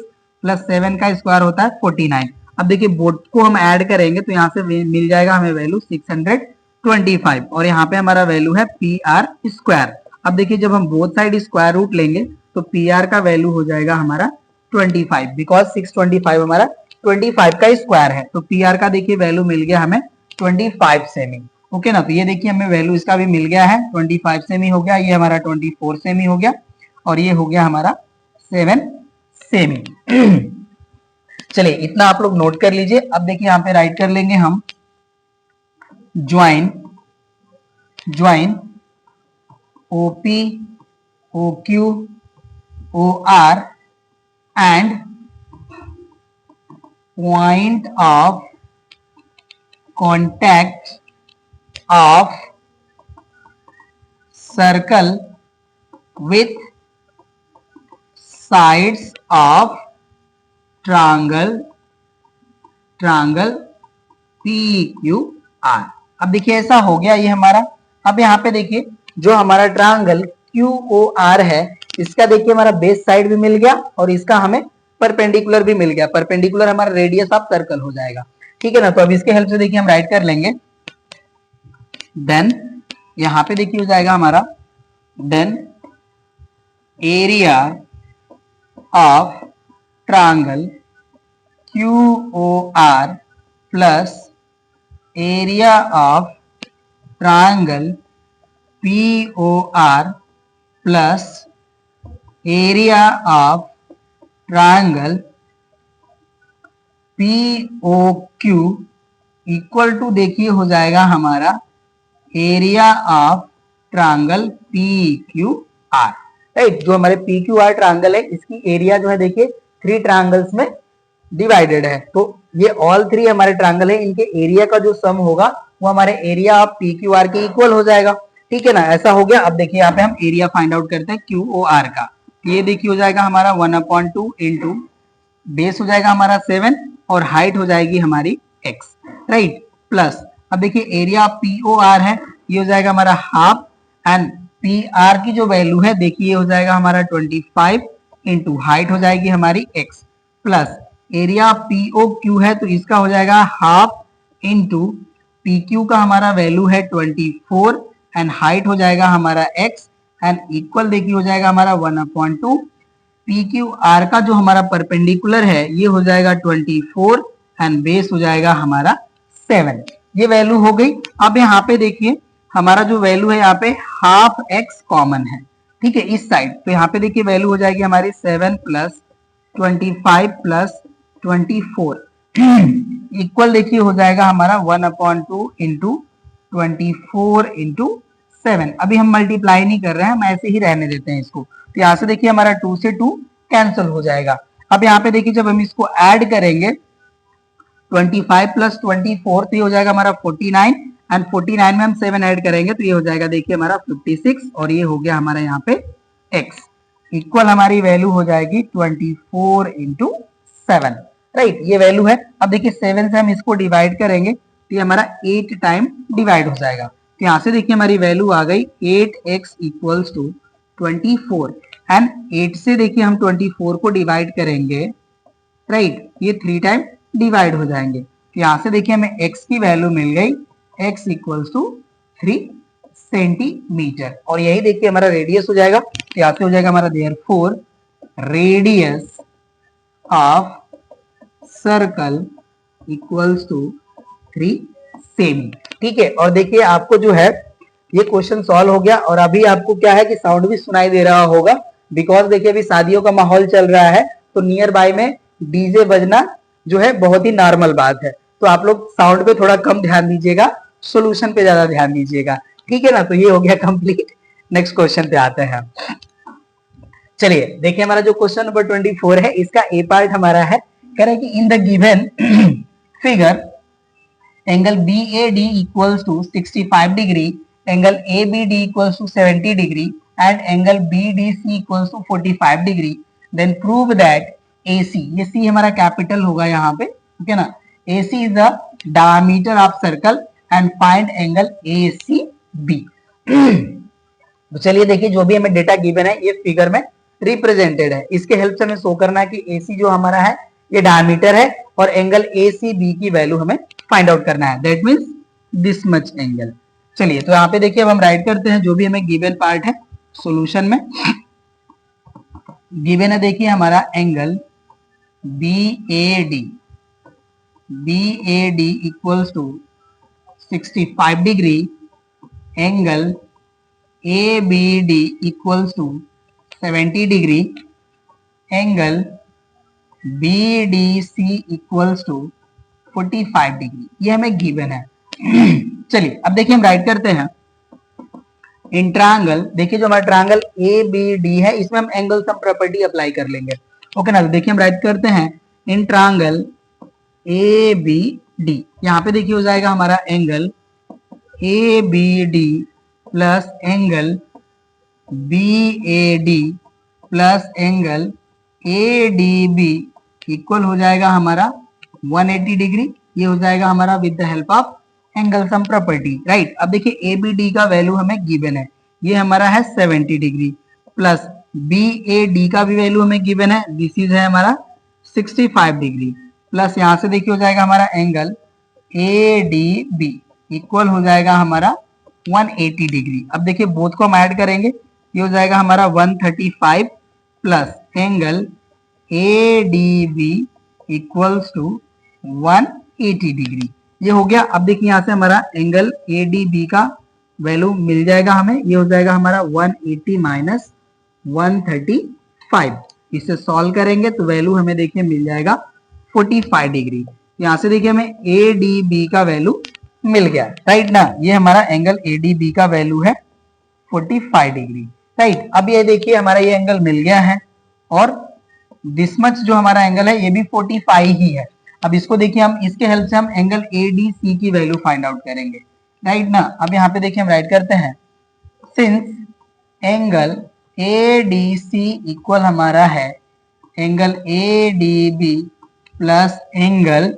Speaker 1: प्लस 7 का स्क्वायर होता है 49। अब देखिए बोथ को हम ऐड करेंगे तो यहाँ से मिल जाएगा हमें वैल्यू 625 और यहाँ पे हमारा वैल्यू है पी आर स्क्वायर। अब देखिए जब हम बोथ साइड स्क्वायर रूट लेंगे तो पी आर का वैल्यू हो जाएगा हमारा 25, बिकॉज 625 हमारा 25 का स्क्वायर है, तो पी आर का देखिए वैल्यू मिल गया हमें 25 सेमी। ओके ना, तो ये देखिए हमें वैल्यू इसका भी मिल गया है 25 सेमी हो गया, ये हमारा 24 सेमी हो गया और ये हो गया हमारा 7 सेमी। चलिए इतना आप लोग नोट कर लीजिए। अब देखिए यहाँ पे राइट कर लेंगे हम join OP OQ O R and point of contact of circle with sides of triangle P Q R. अब देखिए ऐसा हो गया ये हमारा। अब यहाँ पे देखिए जो हमारा ट्रायंगल क्यू ओ आर है इसका देखिए हमारा बेस साइड भी मिल गया और इसका हमें परपेंडिकुलर भी मिल गया। परपेंडिकुलर हमारा रेडियस ऑफ सर्कल हो जाएगा। ठीक है ना, तो अब इसके हेल्प से देखिए हम राइट कर लेंगे देन यहाँ पे देखिए हो जाएगा हमारा then area of triangle QOR plus area of triangle POR plus area of triangle POQ equal to देखिए हो जाएगा हमारा area of triangle PQR। Right, जो हमारे PQR ट्रायंगल है इसकी एरिया जो है देखिए 3 ट्रायंगल्स में डिवाइडेड है, तो ये ऑल 3 हमारे ट्रायंगल है, इनके एरिया का जो सम होगा वो हमारे area of P Q are के इक्वल हो जाएगा। ठीक है ना, ऐसा हो गया। अब देखिए यहाँ पे हम एरिया फाइंड आउट करते हैं क्यू ओ आर का। ये देखिए हो जाएगा हमारा 1/2 इंटू बेस हो जाएगा हमारा 7 और हाइट हो जाएगी हमारी x। राइट, प्लस अब देखिए area of P O R है, ये हो जाएगा हमारा हाफ एंड पी आर की जो वैल्यू है देखिए हो जाएगा हमारा 25 इंटू हाइट हो जाएगी हमारी x plus area P O Q है तो इसका हो जाएगा हाफ इंटू पी क्यू का हमारा वैल्यू है 24 एंड हाइट हो जाएगा हमारा x एंड इक्वल देखिए हो जाएगा हमारा 1/2 पी क्यू आर का जो हमारा परपेंडिकुलर है ये हो जाएगा 24 एंड बेस हो जाएगा हमारा 7। ये वैल्यू हो गई। अब यहाँ पे देखिए हमारा जो वैल्यू है यहाँ पे हाफ x कॉमन है। ठीक है, इस साइड, तो यहाँ पे देखिए वैल्यू हो जाएगी हमारी 7 प्लस 25 प्लस 24 इक्वल देखिए हो जाएगा हमारा 1/2 इंटू 24 इंटू 7। अभी हम मल्टीप्लाई नहीं कर रहे हैं, हम ऐसे ही रहने देते हैं इसको। तो यहाँ से देखिए हमारा 2 से 2 कैंसिल हो जाएगा। अब यहाँ पे देखिए जब हम इसको ऐड करेंगे 25 प्लस 24 तो ये हो जाएगा हमारा 49 एंड 49 में हम 7 ऐड करेंगे तो ये हो जाएगा देखिए हमारा 56 और ये हो गया हमारा यहाँ पे x इक्वल हमारी वैल्यू हो जाएगी 24 इंटू 7। राइट, ये वैल्यू है। अब देखिए 7 से हम इसको डिवाइड करेंगे तो ये हमारा 8 टाइम डिवाइड हो जाएगा। तो यहाँ से देखिए हमारी वैल्यू आ गई 8x इक्वल्स टू 24 एंड 8 से देखिए हम 24 को डिवाइड करेंगे। राइट, ये 3 टाइम डिवाइड हो जाएंगे यहाँ से देखिए हमें x की वैल्यू मिल गई, x इक्वल्स टू 3 सेंटीमीटर, और यही देखिए हमारा रेडियस हो जाएगा। तो यहाँ से हो जाएगा हमारा therefore radius of circle equals to 3 सेमी। ठीक है, और देखिए आपको जो है ये क्वेश्चन सॉल्व हो गया, और अभी आपको क्या है कि साउंड भी सुनाई दे रहा होगा, बिकॉज देखिए अभी शादियों का माहौल चल रहा है, तो नियर बाय में डीजे बजना जो है बहुत ही नॉर्मल बात है। तो आप लोग साउंड पे थोड़ा कम ध्यान दीजिएगा, सोल्यूशन पे ज्यादा ध्यान दीजिएगा। ठीक है ना, तो ये हो गया कंप्लीट। नेक्स्ट क्वेश्चन पे आते हैं। चलिए देखिए हमारा जो क्वेश्चन नंबर 24 है, इसका ए पार्ट हमारा है, कह रहे हैं कि in the given figure angle BAD equals to 65 degree, angle ABD equals to 70 degree and angle BDC equals to 45 degree, then prove that AC, ये C हमारा कैपिटल होगा यहाँ पे, ठीक है ना, AC is the diameter of circle and find angle ACB। तो चलिए देखिए जो भी हमें डेटा गिवन है ये फिगर में रिप्रेजेंटेड है, इसके हेल्प से हमें शो करना है कि AC जो हमारा है ये डायमीटर है और एंगल ACB की वैल्यू हमें फाइंड आउट करना है, that means this much angle. चलिए तो यहाँ पे देखिए अब हम राइट करते हैं जो भी हमें गिवन पार्ट है सॉल्यूशन में। गिवन है देखिए हमारा angle BAD equals to 65 degree, angle ABD equals to 70 degree, angle BDC equals to 45 degree, ये हमें गिवन है। चलिए अब देखिए हम राइट करते हैं इन ट्रायंगल। देखिए जो हमारा ट्रायंगल ABD है इसमें हम एंगल सम प्रॉपर्टी अप्लाई कर लेंगे, ओके ना। तो देखिए हम राइट करते हैं इन ट्रायंगल ABD, यहाँ पे देखिए हो जाएगा हमारा angle ABD plus angle BAD plus angle ADB equal हो जाएगा हमारा 180 डिग्री, ये हो जाएगा हमारा with the help of angle sum property, right. अब देखिए ABD का वैल्यू हमें गिवन है, ये हमारा है 70 डिग्री, प्लस BAD का भी वैल्यू हमें गिवन है, दिस इज है हमारा 65 डिग्री, प्लस यहाँ से देखिए हो जाएगा हमारा एंगल ADB इक्वल हो जाएगा हमारा 180 डिग्री। अब देखिए बोथ को हम ऐड करेंगे, ये हो जाएगा हमारा 135 plus angle ADB equals to 180 degree, ये हो गया। अब देखिए यहाँ से हमारा एंगल ADB का वैल्यू मिल जाएगा हमें, ये हो जाएगा हमारा 180 माइनस 135, इसे सॉल्व करेंगे तो वैल्यू हमें देखिए मिल जाएगा 45 डिग्री। यहाँ से देखिए हमें ADB का वैल्यू मिल गया, राइट ना, ये हमारा एंगल ADB का वैल्यू है 45 डिग्री, राइट। अब ये देखिए हमारा ये एंगल मिल गया है, और दिस मच जो हमारा एंगल है ये भी 45 ही है। अब इसको देखिए हम इसके हेल्प से हम एंगल ADC की वैल्यू फाइंड आउट करेंगे, राइट ना। अब यहाँ पे देखिए हम राइट करते हैं सिंस एंगल ADC इक्वल हमारा है angle ADB plus angle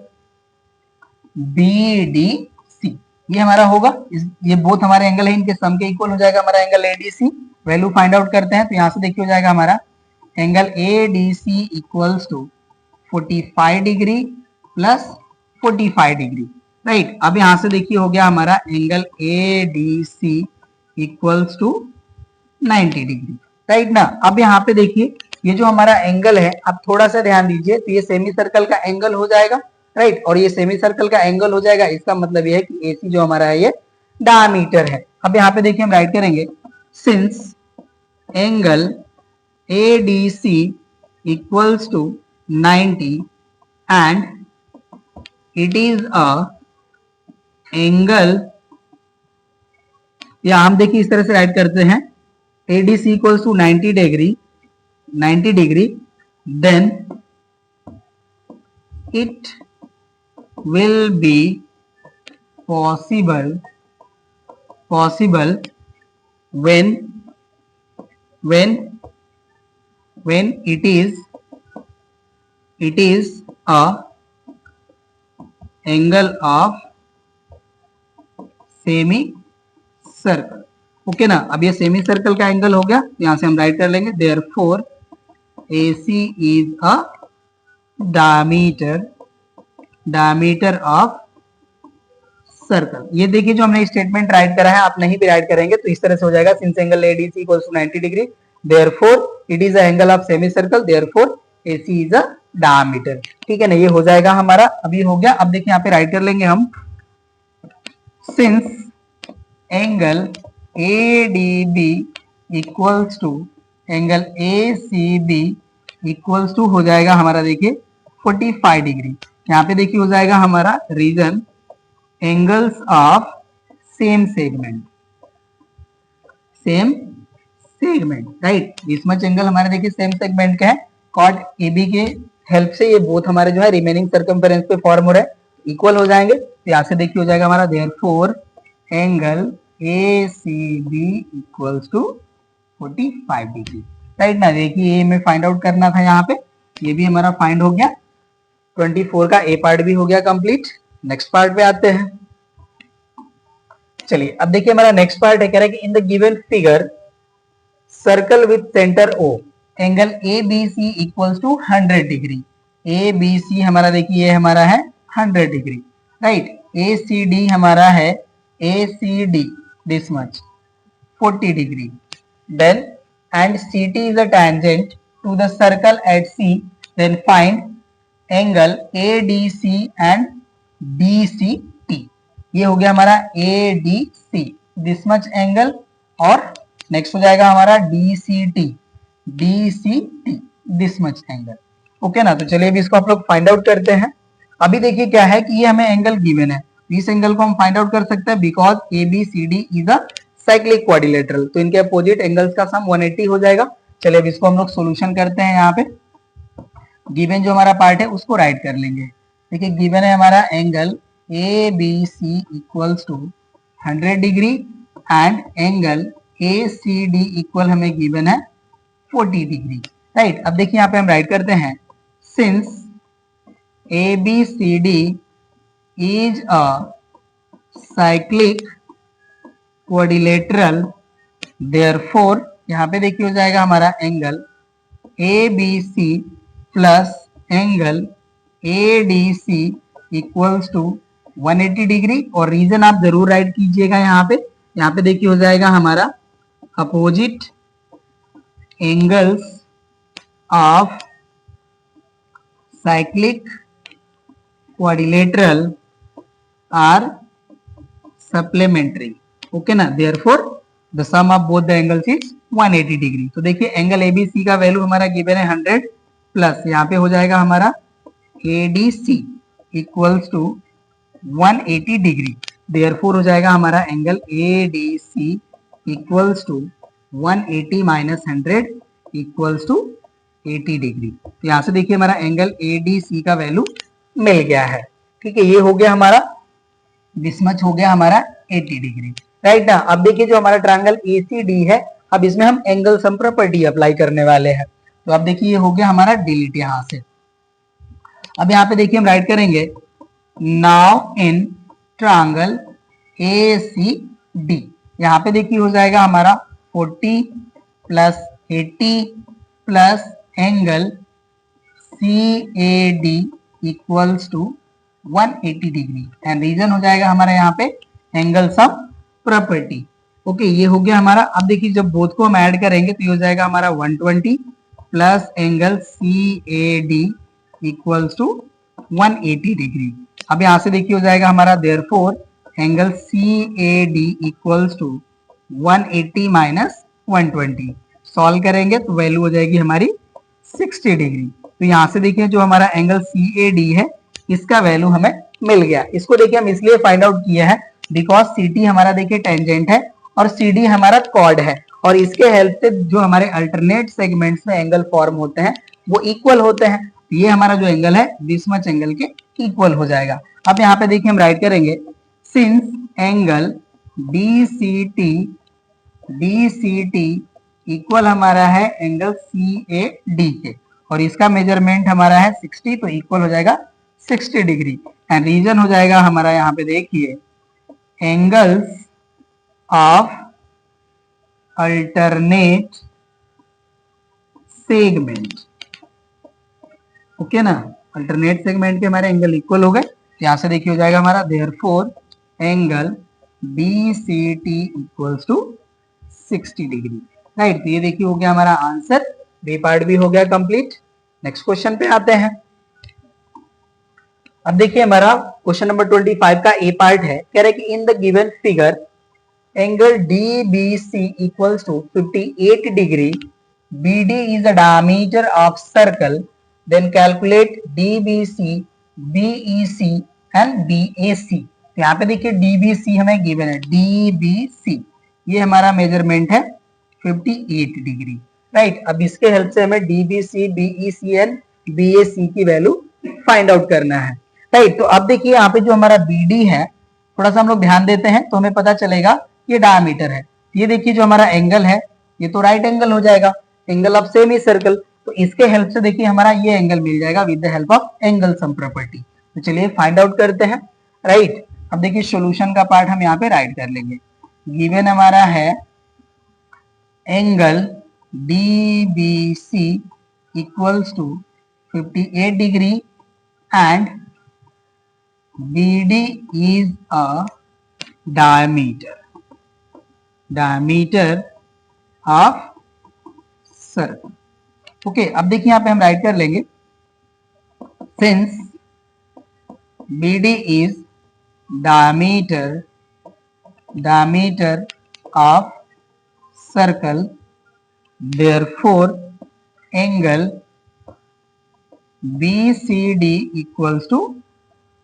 Speaker 1: BDC, ये हमारा होगा, ये बोथ हमारे एंगल है, इनके सम के इक्वल हो जाएगा हमारा angle ADC। Value find out करते हैं तो यहाँ से देखिए हो जाएगा हमारा angle ADC equals to 45 degree plus 45 degree, right. अब यहाँ से देखिए हो गया हमारा angle ADC equals to 90 degree, right ना। अब यहाँ पे देखिए ये जो हमारा एंगल है, आप थोड़ा सा ध्यान दीजिए, तो ये सेमी सर्कल का एंगल हो जाएगा, राइट, और ये सेमी सर्कल का एंगल हो जाएगा, इसका मतलब ये है कि AC जो हमारा है ये डायमीटर है। अब यहाँ पे देखिए हम राइट करेंगे since angle ADC equals to 90 and it is a angle, या हम देखिए इस तरह से राइट करते हैं ADC equals to 90 degree, then it will be possible when it is a angle of semi circle, okay ना। अब ये सेमी सर्कल का एंगल हो गया, यहां से हम राइट कर लेंगे therefore AC is a diameter diameter of circle. ये देखिए जो हमने स्टेटमेंट राइट करा है, आप नहीं भी राइट करेंगे तो इस तरह से हो जाएगा, since angle ADC equals to 90 degree therefore it is a angle of semi circle therefore AC is a diameter. ठीक है ना, ये हो जाएगा हमारा, अभी हो गया। अब देखिए यहाँ पे राइट कर लेंगे हम, since angle ADB equals to angle ACB equals to हो जाएगा हमारा, देखिए 45 डिग्री। यहाँ पे देखिए हो जाएगा हमारा reason angles of same segment, same segment, right. This much angle हमारे देखिए सेम सेगमेंट का है, कॉट एबी के हेल्प से ये बोथ हमारे जो है रिमेनिंग सर्कमफेरेंस पे फॉर्म हो रहा है, इक्वल हो जाएंगे। तो यहाँ से देखिए हो जाएगा हमारा therefore angle A C B equals to 45 degree, right ना। देखिए ये हमें फाइंड आउट करना था यहाँ पे, ये भी हमारा फाइंड हो गया। 24 का ए पार्ट भी हो गया कंप्लीट। नेक्स्ट पार्ट पे आते हैं। चलिए अब देखिए हमारा नेक्स्ट पार्ट है, कह रहा है कि in the given figure circle with centre O angle A B C equals to 100 degree. A B C हमारा देखिए ये हमारा है 100 degree, right. A C D हमारा है, A C D this much 40 degree. Then and C T is a tangent to the circle at C, then find angle A D C and B C T. ये हो गया हमारा ए D C this much angle, और next हो जाएगा हमारा D C T, D C T this much angle. Okay ना, तो चलिए अभी इसको आप लोग फाइंड आउट करते हैं। अभी देखिए क्या है कि ये हमें एंगल गिवन है, इस एंगल को हम फाइंड आउट कर सकते हैं because A B C D is a cyclic quadrilateral, तो इनके अपोजिट एंगल्स का सम 180 हो जाएगा। चलिए अब इसको हम लोग सोल्यूशन करते हैं। यहाँ पे गिवन जो हमारा पार्ट है उसको राइट कर लेंगे। देखिए गिवन है हमारा angle A B C equals to 100 degree and angle A C D equal हमें गिवन है 40 डिग्री, राइट। अब देखिए यहाँ पे हम राइट करते हैं, since A B C D is a cyclic quadrilateral therefore, यहाँ पे देखिए हो जाएगा हमारा angle A B C plus angle A D C equals to 180 degree. और रीजन आप जरूर राइट कीजिएगा यहाँ पे देखिए हो जाएगा हमारा opposite angles of cyclic quadrilateral are supplementary. Okay ना, therefore the sum of both the angles is 180 degree. तो देखिए एंगल एबीसी का वैल्यू हमारा गिवन है 100 प्लस यहाँ पे हो जाएगा हमारा ADC equals to 180 degree, therefore हो जाएगा हमारा angle ADC equals to 180 minus 100 equals to 80 degree. तो यहाँ से देखिए हमारा एंगल एडीसी का वैल्यू मिल गया है। ठीक है, ये हो गया हमारा, दिस मच हो गया हमारा 80 डिग्री, राइट ना। अब देखिए जो हमारा ट्रायंगल एसीडी है, अब इसमें हम एंगल सम प्रॉपर्टी अप्लाई करने वाले हैं। तो अब देखिए ये हो गया हमारा डिलीट यहाँ से। अब यहाँ पे देखिए हम राइट करेंगे, नाउ इन ट्रायंगल एसीडी, यहाँ पे देखिए हो जाएगा हमारा 40 plus 80 plus angle CAD equals to 180 degree and reason हो जाएगा हमारा यहाँ पे एंगल सम प्रॉपर्टी। ओके, ये हो गया हमारा। अब देखिए जब बोथ को हम ऐड करेंगे तो ये हो जाएगा हमारा 120 plus angle CAD equals to 180 degree. अब यहाँ से देखिए हो जाएगा हमारा therefore angle CAD equals to 180 minus 120। Solve करेंगे तो वैल्यू हो जाएगी हमारी 60 डिग्री। तो यहाँ से देखिए जो हमारा एंगल CAD है इसका वैल्यू हमें मिल गया। इसको देखिए हम इसलिए फाइंड आउट किया है बिकॉज CT हमारा देखिए टेंजेंट है और CD हमारा कॉर्ड है, और इसके हेल्प से जो हमारे अल्टरनेट सेगमेंट्स में एंगल फॉर्म होते हैं वो इक्वल होते हैं। ये हमारा जो एंगल है दिस मच एंगल के इक्वल हो जाएगा। अब यहाँ पे देखिए हम राइट करेंगे, सिंस एंगल DCT इक्वल हमारा है एंगल CAD के, और इसका मेजरमेंट हमारा है 60, तो इक्वल हो जाएगा 60 डिग्री एंड रीजन हो जाएगा हमारा यहाँ पे देखिए angles of alternate segment. Okay ना, अल्टरनेट सेगमेंट के हमारे एंगल इक्वल हो गए। यहां से देखिए हो जाएगा हमारा therefore angle BCT equals to 60 degree, right. तो ये देखिए हो गया हमारा आंसर, बी पार्ट भी हो गया कंप्लीट। नेक्स्ट क्वेश्चन पे आते हैं। अब देखिए हमारा क्वेश्चन नंबर 25 का ए पार्ट है, कह रहा है कि in the given figure angle DBC equals to 58 degree, BD is the diameter of circle, then calculate DBC, BEC and BAC। तो यहाँ पे देखिए DBC हमें गिवन है, DBC ये हमारा मेजरमेंट है 58 डिग्री, राइट। अब इसके हेल्प से हमें DBC, BEC एंड BAC की वैल्यू फाइंड आउट करना है, राइट। तो अब देखिए यहाँ पे जो हमारा BD है, थोड़ा सा हम लोग ध्यान देते हैं तो हमें पता चलेगा ये डायमीटर है। ये देखिए जो हमारा एंगल है ये तो राइट एंगल हो जाएगा, एंगल ऑफ सेमी सर्कल। तो इसके हेल्प से देखिए हमारा ये एंगल मिल जाएगा with the help of angle sum property. तो चलिए फाइंड आउट करते हैं, राइट। अब देखिए सॉल्यूशन का पार्ट हम यहाँ पे राइट कर लेंगे। गिवन हमारा है angle DBC equals to 58 degree and BD is a diameter of circle। Okay, अब देखिए यहाँ पे हम राइट कर लेंगे, since BD is diameter of circle, therefore angle BCD equals to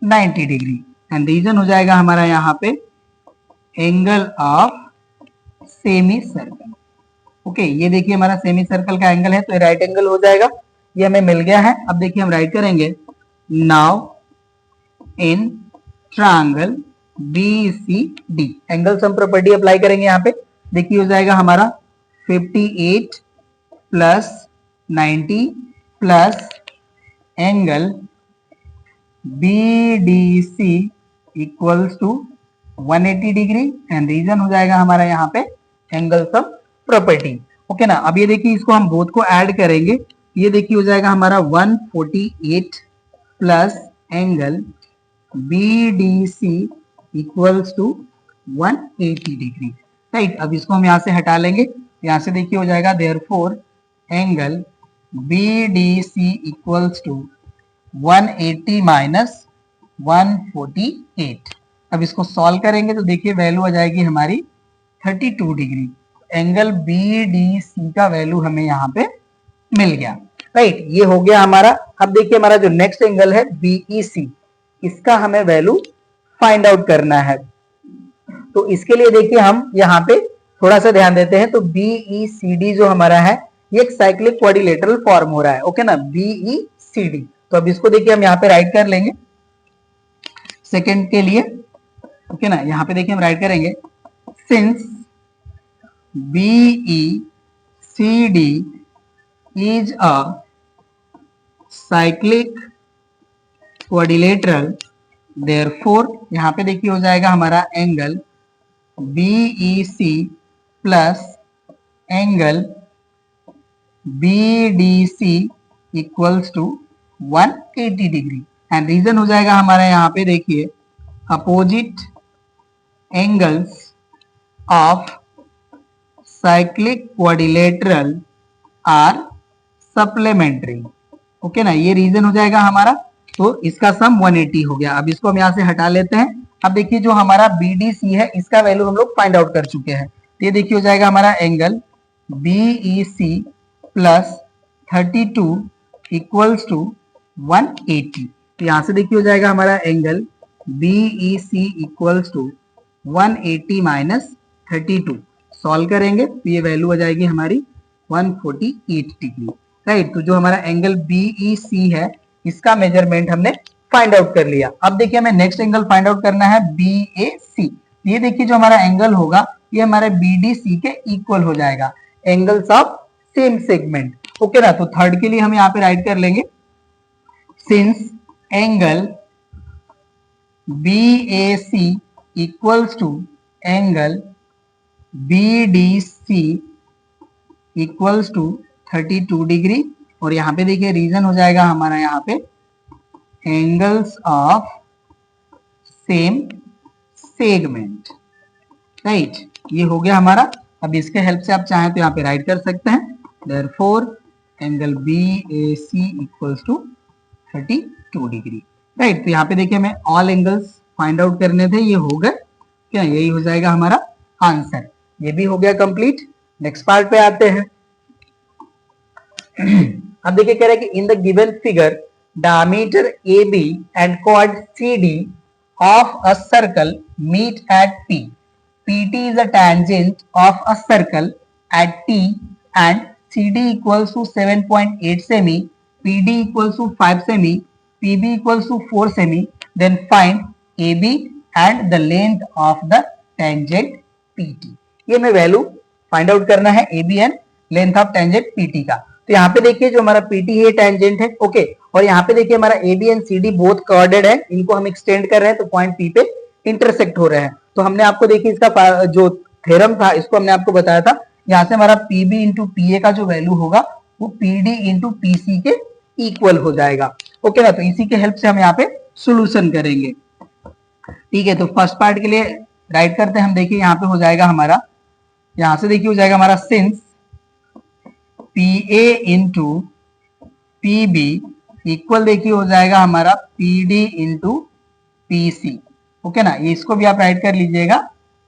Speaker 1: 90 degree and reason हो जाएगा हमारा यहाँ पे angle of semi circle. Okay, ये देखिए हमारा सेमी सर्कल का एंगल है तो ये राइट एंगल हो जाएगा, ये हमें मिल गया है। अब देखिए हम राइट करेंगे, now in triangle BCD angle sum property apply करेंगे। यहाँ पे देखिए हो जाएगा हमारा 58 plus 90 plus angle BDC equals to 180 degree and reason हो जाएगा हमारा यहाँ पे एंगल सम प्रॉपर्टी। ओके ना, अब ये देखिए इसको हम बोथ को ऐड करेंगे, ये देखिए हो जाएगा हमारा 148 plus angle BDC equals to 180 degree, right. अब इसको हम यहाँ से हटा लेंगे, यहाँ से देखिए हो जाएगा therefore angle BDC equals to 180 minus 148। अब इसको सॉल्व करेंगे तो देखिए वैल्यू आ जाएगी हमारी 32 डिग्री। एंगल BDC का वैल्यू हमें यहाँ पे मिल गया, राइट। ये हो गया हमारा। अब देखिए हमारा जो नेक्स्ट एंगल है BEC, इसका हमें वैल्यू फाइंड आउट करना है। तो इसके लिए देखिए हम यहाँ पे थोड़ा सा ध्यान देते हैं। तो BECD जो हमारा है ये एक साइक्लिक क्वाड्रिलेटरल फॉर्म हो रहा है, ओके ना, BECD। तो अब इसको देखिए हम यहाँ पे राइट कर लेंगे सेकंड के लिए, ओके ना। यहाँ पे देखिए हम राइट करेंगे, since BECD is a cyclic quadrilateral, therefore यहाँ पे देखिए हो जाएगा हमारा angle BEC plus angle BDC equals to 180 degree and reason हो जाएगा हमारा यहाँ पे देखिए opposite angles of cyclic quadrilateral are supplementary, okay ना, ये रीजन हो जाएगा हमारा। तो इसका सम 180 हो गया। अब इसको हम यहाँ से हटा लेते हैं। अब देखिए जो हमारा BDC है इसका वैल्यू हम लोग फाइंड आउट कर चुके हैं। तो ये देखिए हो जाएगा हमारा angle BEC plus 32 equals to 180। तो यहाँ से देखिए हो जाएगा हमारा angle BEC equals to 180 minus 32। Solve करेंगे तो ये वैल्यू आ जाएगी हमारी 148 डिग्री, राइट। तो जो हमारा एंगल BEC है इसका मेजरमेंट हमने फाइंड आउट कर लिया। अब देखिए हमें नेक्स्ट एंगल फाइंड आउट करना है BAC। ये देखिए जो हमारा एंगल होगा ये हमारे BDC के इक्वल हो जाएगा, angles of same segment, okay ना। तो थर्ड के लिए हम यहाँ पे राइट कर लेंगे, since angle BAC equals to angle BDC equals to 32 degree और यहाँ पे देखिए रीजन हो जाएगा हमारा यहाँ पे angles of same segment, right. ये हो गया हमारा। अब इसके हेल्प से आप चाहें तो यहाँ पे राइट कर सकते हैं, therefore angle BAC equals to 32 degree, right. तो यहाँ पे देखिए हमें ऑल एंगल्स फाइंड आउट करने थे, ये हो गए क्या, यही हो जाएगा हमारा आंसर। ये भी हो गया कंप्लीट। नेक्स्ट पार्ट पे आते हैं। अब देखिए कह रहे हैं कि in the given figure diameter AB and chord CD of a circle meet at P. PT is a tangent of a circle at T and CD equals to 7.8 semi, PD equals to 5 semi, PB equals to 4 semi. Then find AB and the length of the tangent PT. ये मैं value find out करना है AB and length of tangent PT का। तो यहाँ पे देखिए जो हमारा PT है टेंजेंट है, ओके। और यहाँ पे देखिए हमारा AB and CD both corded है, इनको हम एक्सटेंड कर रहे हैं तो पॉइंट P पे इंटरसेक्ट हो रहे हैं। तो हमने आपको देखिए इसका जो थ्योरम था इसको हमने आपको बताया था, यहाँ से हमारा PB इंटू PA का जो वैल्यू होगा वो PD इंटू PC के इक्वल हो जाएगा, ओके ना। तो इसी के हेल्प से हम यहाँ पे सोल्यूशन करेंगे, ठीक है। तो फर्स्ट पार्ट के लिए राइट करते हैं हम। देखिए यहाँ पे हो जाएगा हमारा, यहाँ से देखिए हो जाएगा हमारा since PA into PB equal देखिए हो जाएगा हमारा PD इंटू PC, ओके ना। ये इसको भी आप राइट कर लीजिएगा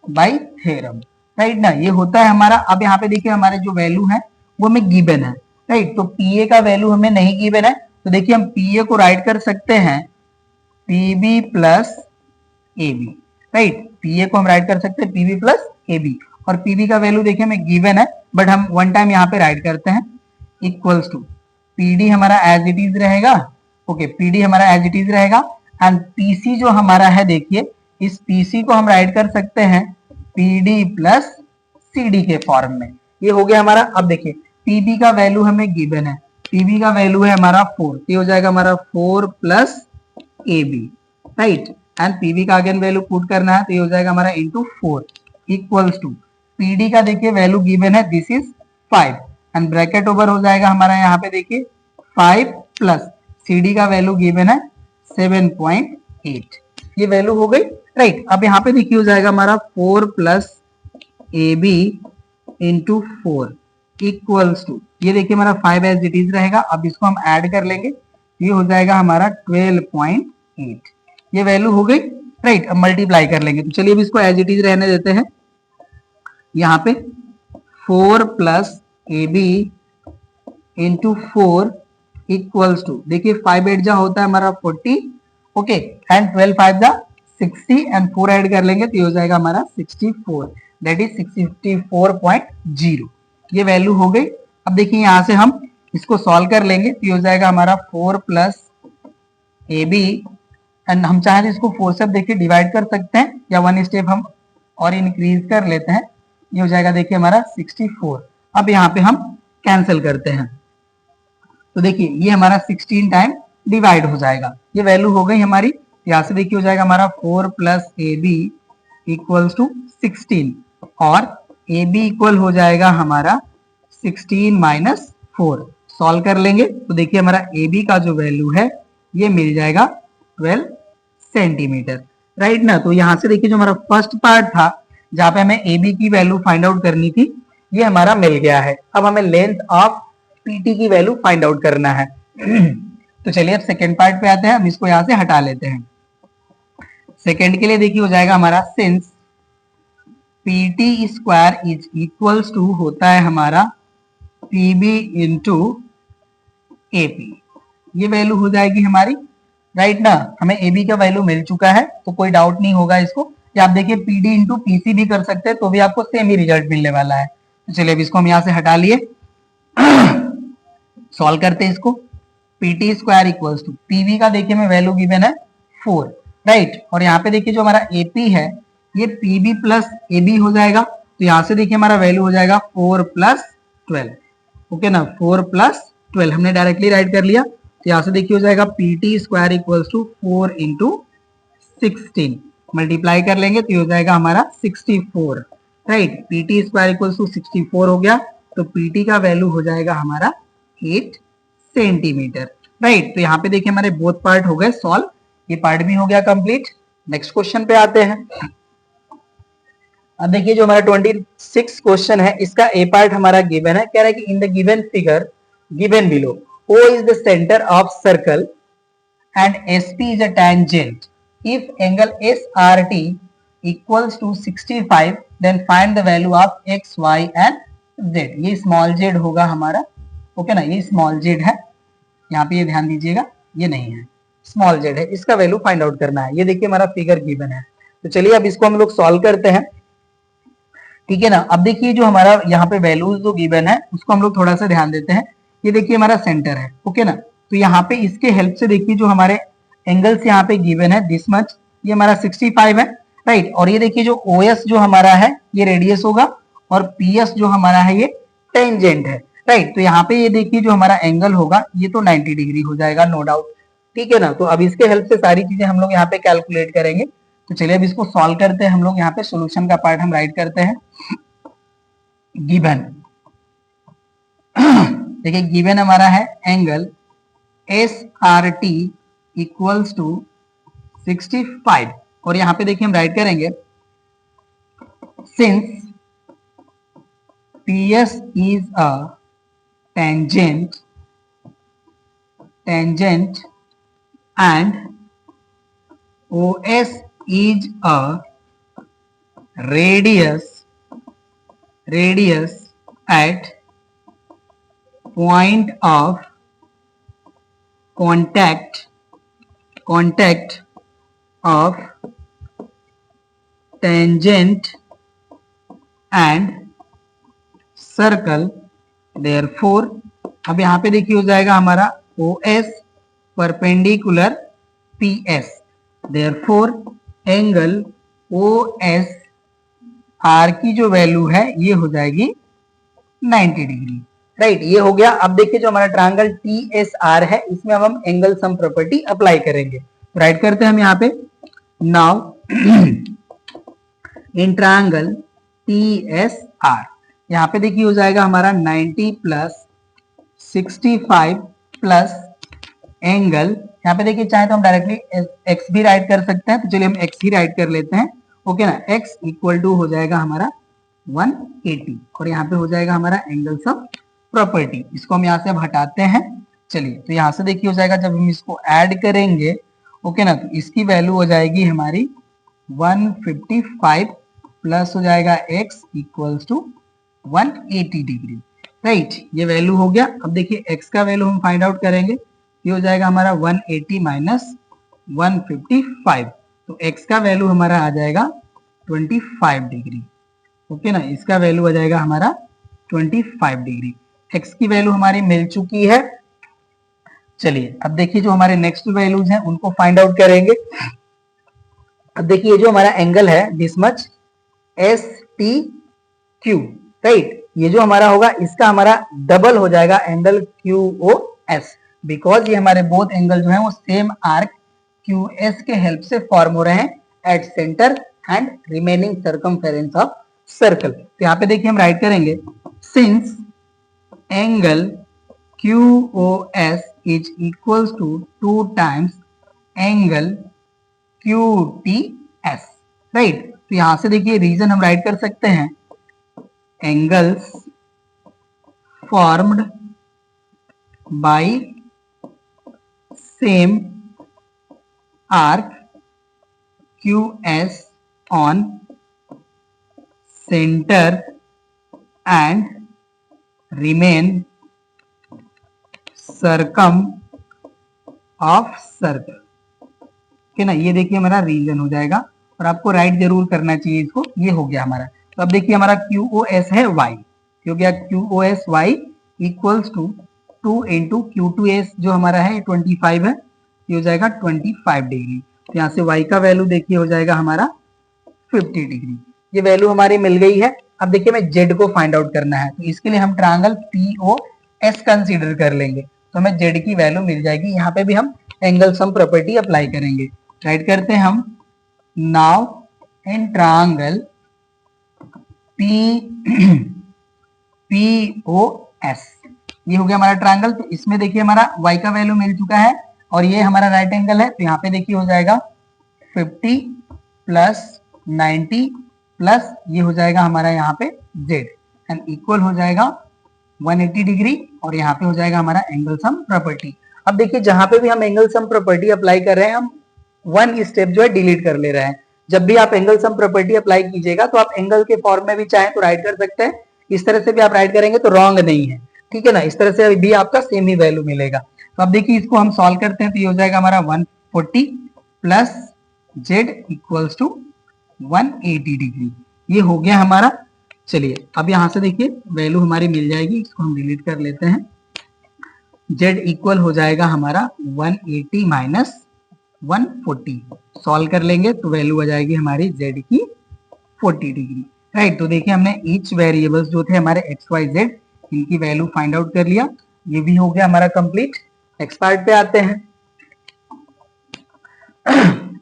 Speaker 1: बाय थ्योरम, राइट ना। ये होता है हमारा। अब यहाँ पे देखिए हमारे जो वैल्यू है वो हमें गिवन है, राइट। तो PA का वैल्यू हमें नहीं गिवन है, तो देखिए हम PA को राइट कर सकते हैं PB plus AB, right. PA को हम राइट कर सकते हैं PB प्लस AB, और PB का वैल्यू देखिए हमें गिवन है, बट हम वन टाइम यहाँ पे राइट करते हैं इक्वल्स टू PD हमारा एज इट इज रहेगा, ओके। PD हमारा एज इट इज रहेगा एंड PC जो हमारा है देखिए इस PC को हम राइट कर सकते हैं PD प्लस CD के फॉर्म में। ये हो गया हमारा। अब देखिए PB का वैल्यू हमें गिवन है, PB का वैल्यू है हमारा 4, ये हो जाएगा हमारा 4 plus AB, right. And PB का अगेन वैल्यू पुट करना है तो ये हो जाएगा हमारा इंटू 4 इक्वल्स टू PD का देखिए वैल्यू गिवन है this is 5 and bracket over हो जाएगा हमारा यहाँ पे देखिए 5 प्लस CD का वैल्यू गिवन है 7.8, ये वैल्यू हो गई, राइट। अब यहाँ पे देखिए हो जाएगा हमारा 4 plus AB into 4 equals to, ये देखिए हमारा 5 एज इट इज रहेगा। अब इसको हम ऐड कर लेंगे, ये हो जाएगा हमारा 12.8, ये वैल्यू हो गई, राइट। अब मल्टीप्लाई कर लेंगे, तो चलिए अब इसको एज इट इज रहने देते हैं। यहाँ पे 4 plus AB into 4 equals to, देखिए 5 8 जा होता है हमारा 40, ओके, एंड 12 5 जा 60 एंड 4 ऐड कर लेंगे तो ये हो जाएगा हमारा 64, दैट इज 64.0, ये वैल्यू हो गई। अब देखिए यहाँ से हम इसको सॉल्व कर लेंगे तो ये हो जाएगा हमारा 4 प्लस AB एंड हम चाहें तो इसको 4 से देखिए डिवाइड कर सकते हैं या वन स्टेप हम और इंक्रीज कर लेते हैं, ये हो जाएगा देखिए हमारा 64। अब यहाँ पे हम कैंसिल करते हैं तो देखिए ये हमारा 16 टाइम डिवाइड हो जाएगा, ये वैल्यू हो गई हमारी। यहाँ से देखिए हो जाएगा हमारा 4 प्लस AB इक्वल्स टू 16 और AB इक्वल हो जाएगा हमारा 16 माइनस 4, सॉल्व कर लेंगे तो देखिए हमारा AB का जो वैल्यू है ये मिल जाएगा 12 सेंटीमीटर, राइट ना। तो यहाँ से देखिए जो हमारा फर्स्ट पार्ट था जहाँ पे हमें AB की वैल्यू फाइंड आउट करनी थी ये हमारा मिल गया है। अब हमें लेंथ ऑफ PT की वैल्यू फाइंड आउट करना है। तो चलिए अब सेकेंड पार्ट पे आते हैं, हम इसको यहाँ से हटा लेते हैं। सेकेंड के लिए देखिए हो जाएगा हमारा since PT square is equals to होता है हमारा PB इंटू AP, ये वैल्यू हो जाएगी हमारी, राइट ना। हमें AB का वैल्यू मिल चुका है तो कोई डाउट नहीं होगा इसको, या आप देखिए PD इंटू PC भी कर सकते हैं तो भी आपको सेम ही रिजल्ट मिलने वाला है। तो चलिए अब इसको हम यहाँ से हटा लिए, सॉल्व करते हैं इसको। PT square equals to PB का देखिए हमें वैल्यू गिवन है 4, राइट। और यहाँ पे देखिए जो हमारा AP है ये PB प्लस AB हो जाएगा, तो यहाँ से देखिए हमारा वैल्यू हो जाएगा 4 प्लस 12, ओके ना। 4 प्लस 12 हमने डायरेक्टली राइट कर लिया, तो यहाँ से देखिए हो जाएगा PT square equals to 4 into 16, multiply कर लेंगे तो ये हो जाएगा हमारा 64, right. PT square equals to 64 हो गया, तो PT का वैल्यू हो जाएगा हमारा 8 सेंटीमीटर, राइट। तो यहाँ पे देखिए हमारे बोथ पार्ट हो गए सॉल्व, ये पार्ट भी हो गया कंप्लीट। नेक्स्ट क्वेश्चन पे आते हैं। अब देखिए जो हमारा 26 क्वेश्चन है इसका ए पार्ट हमारा गिवन है, कह रहा है कि in the given figure given below O is the center of circle and SP is a tangent. If angle SRT equals to 65 then find the value of x, y and z. ये small z होगा हमारा, okay ना, ये small z है, यहाँ पे ये ध्यान दीजिएगा, ये नहीं है, स्मॉल z है, इसका वैल्यू फाइंड आउट करना है। ये देखिए हमारा फिगर गिवन है, तो चलिए अब इसको हम लोग सॉल्व करते हैं, ठीक है ना। अब देखिए जो हमारा यहाँ पे वैल्यूज जो गिवन है उसको हम लोग थोड़ा सा ध्यान देते हैं। ये देखिए हमारा सेंटर है, ओके ना, तो यहाँ पे इसके हेल्प से देखिए जो हमारे एंगल्स यहाँ पे गिवन है दिस मच, ये हमारा 65 है, राइट। और ये देखिए जो OS जो हमारा है ये रेडियस होगा और PS जो हमारा है ये टेंजेंट है, राइट। तो यहाँ पे ये देखिए जो हमारा एंगल होगा ये तो 90 डिग्री हो जाएगा, नो डाउट, ठीक है ना। तो अब इसके हेल्प से सारी चीजें हम लोग यहाँ पे कैलकुलेट करेंगे। तो चलिए अब इसको सॉल्व करते हैं हम लोग। यहाँ पे सॉल्यूशन का पार्ट हम राइट करते हैं। गिवन देखिए गिवन हमारा है एंगल SRT इक्वल्स टू 65 और यहाँ पे देखिए हम राइट करेंगे since PS is a tangent and OS is a radius at point of contact of tangent and circle, therefore अब यहाँ पे देखिए हो जाएगा हमारा OS perpendicular PS, therefore angle OS R की जो वैल्यू है ये हो जाएगी 90 डिग्री, राइट। ये हो गया। अब देखिए जो हमारा ट्रायंगल TSR है इसमें अब हम एंगल सम प्रॉपर्टी अप्लाई करेंगे, राइट करते हैं हम यहाँ पे। नाउ इन ट्रायंगल TSR यहाँ पे देखिए हो जाएगा हमारा 90 प्लस 65 प्लस एंगल, यहाँ पे देखिए चाहे तो हम डायरेक्टली x भी राइट कर सकते हैं, तो चलिए हम x ही राइट कर लेते हैं, ओके ना। x इक्वल टू हो जाएगा हमारा 180 और यहाँ पे हो जाएगा हमारा एंगल सम प्रॉपर्टी। इसको हम यहाँ से अब हटाते हैं, चलिए। तो यहाँ से देखिए हो जाएगा जब हम इसको ऐड करेंगे, ओके ना, तो इसकी वैल्यू हो जाएगी हमारी 155 प्लस हो जाएगा x equals to 180 degree, right. ये वैल्यू हो गया। अब देखिए x का वैल्यू हम फाइंड आउट करेंगे, ये हो जाएगा हमारा 180 माइनस 155, तो x का वैल्यू हमारा आ जाएगा 25 डिग्री, ओके ना। इसका वैल्यू आ जाएगा हमारा 25 डिग्री। x की वैल्यू हमारी मिल चुकी है। चलिए अब देखिए जो हमारे नेक्स्ट वैल्यूज हैं उनको फाइंड आउट करेंगे। अब देखिए जो हमारा एंगल है दिस मच STQ, राइट, ये जो हमारा होगा इसका हमारा डबल हो जाएगा एंगल QOS, बिकॉज ये हमारे बोथ एंगल जो है वो सेम आर्क QS के हेल्प से फॉर्म हो रहे हैं at centre and remaining circumference of circle. तो यहाँ पे देखिए हम राइट करेंगे since angle QOS is equals to 2 times angle QTS, right. तो यहां से देखिए रीजन हम राइट कर सकते हैं angles formed by same arc QS on center and remain circum of circle, ठीक है ना। ये देखिए हमारा रीजन हो जाएगा और आपको राइट जरूर करना चाहिए इसको। ये हो गया हमारा। तो अब देखिए हमारा QOS है y, हो गया QOS y equals to 2 into Q2S जो हमारा है 25 है, ये हो जाएगा 25 डिग्री। तो यहाँ से y का वैल्यू देखिए हो जाएगा हमारा 50 डिग्री। ये वैल्यू हमारी मिल गई है। अब देखिए मैं z को फाइंड आउट करना है, तो इसके लिए हम ट्रायंगल POS कंसीडर कर लेंगे, तो हमें z की वैल्यू मिल जाएगी। यहाँ पे भी हम एंगल सम प्रॉपर्टी अप्लाई करेंगे, राइट करते हैं हम। नाउ इन ट्रायंगल POS ये हो गया हमारा ट्रायंगल। तो इसमें देखिए हमारा y का वैल्यू मिल चुका है और ये हमारा राइट एंगल है, तो यहाँ पे देखिए हो जाएगा 50 प्लस 90 प्लस ये हो जाएगा हमारा यहाँ पे z एंड इक्वल हो जाएगा 180 डिग्री और यहाँ पे हो जाएगा हमारा एंगल सम प्रॉपर्टी। अब देखिए जहां पे भी हम एंगल सम प्रॉपर्टी अप्लाई कर रहे हैं हम वन स्टेप जो है डिलीट कर ले रहे हैं। जब भी आप एंगल सम प्रॉपर्टी अप्लाई कीजिएगा तो आप एंगल के फॉर्म में भी चाहें तो राइट कर सकते हैं, इस तरह से भी आप राइट करेंगे तो रॉन्ग नहीं है, ठीक है ना। इस तरह से भी आपका सेम ही वैल्यू मिलेगा। तो अब देखिए इसको हम सॉल्व करते हैं तो ये हो जाएगा हमारा 140 plus z equals to 180 degree. ये हो गया हमारा। चलिए अब यहां से देखिए वैल्यू हमारी मिल जाएगी, इसको हम डिलीट कर लेते हैं। z इक्वल हो जाएगा हमारा 180 माइनस 140, सॉल्व कर लेंगे तो वैल्यू आ जाएगी हमारी z की 40 डिग्री, राइट। तो देखिए हमने ईच वेरिएबल्स जो थे हमारे x y z इनकी वैल्यू फाइंड आउट कर लिया। ये भी हो गया हमारा कंप्लीट। नेक्स्ट पार्ट पे आते हैं।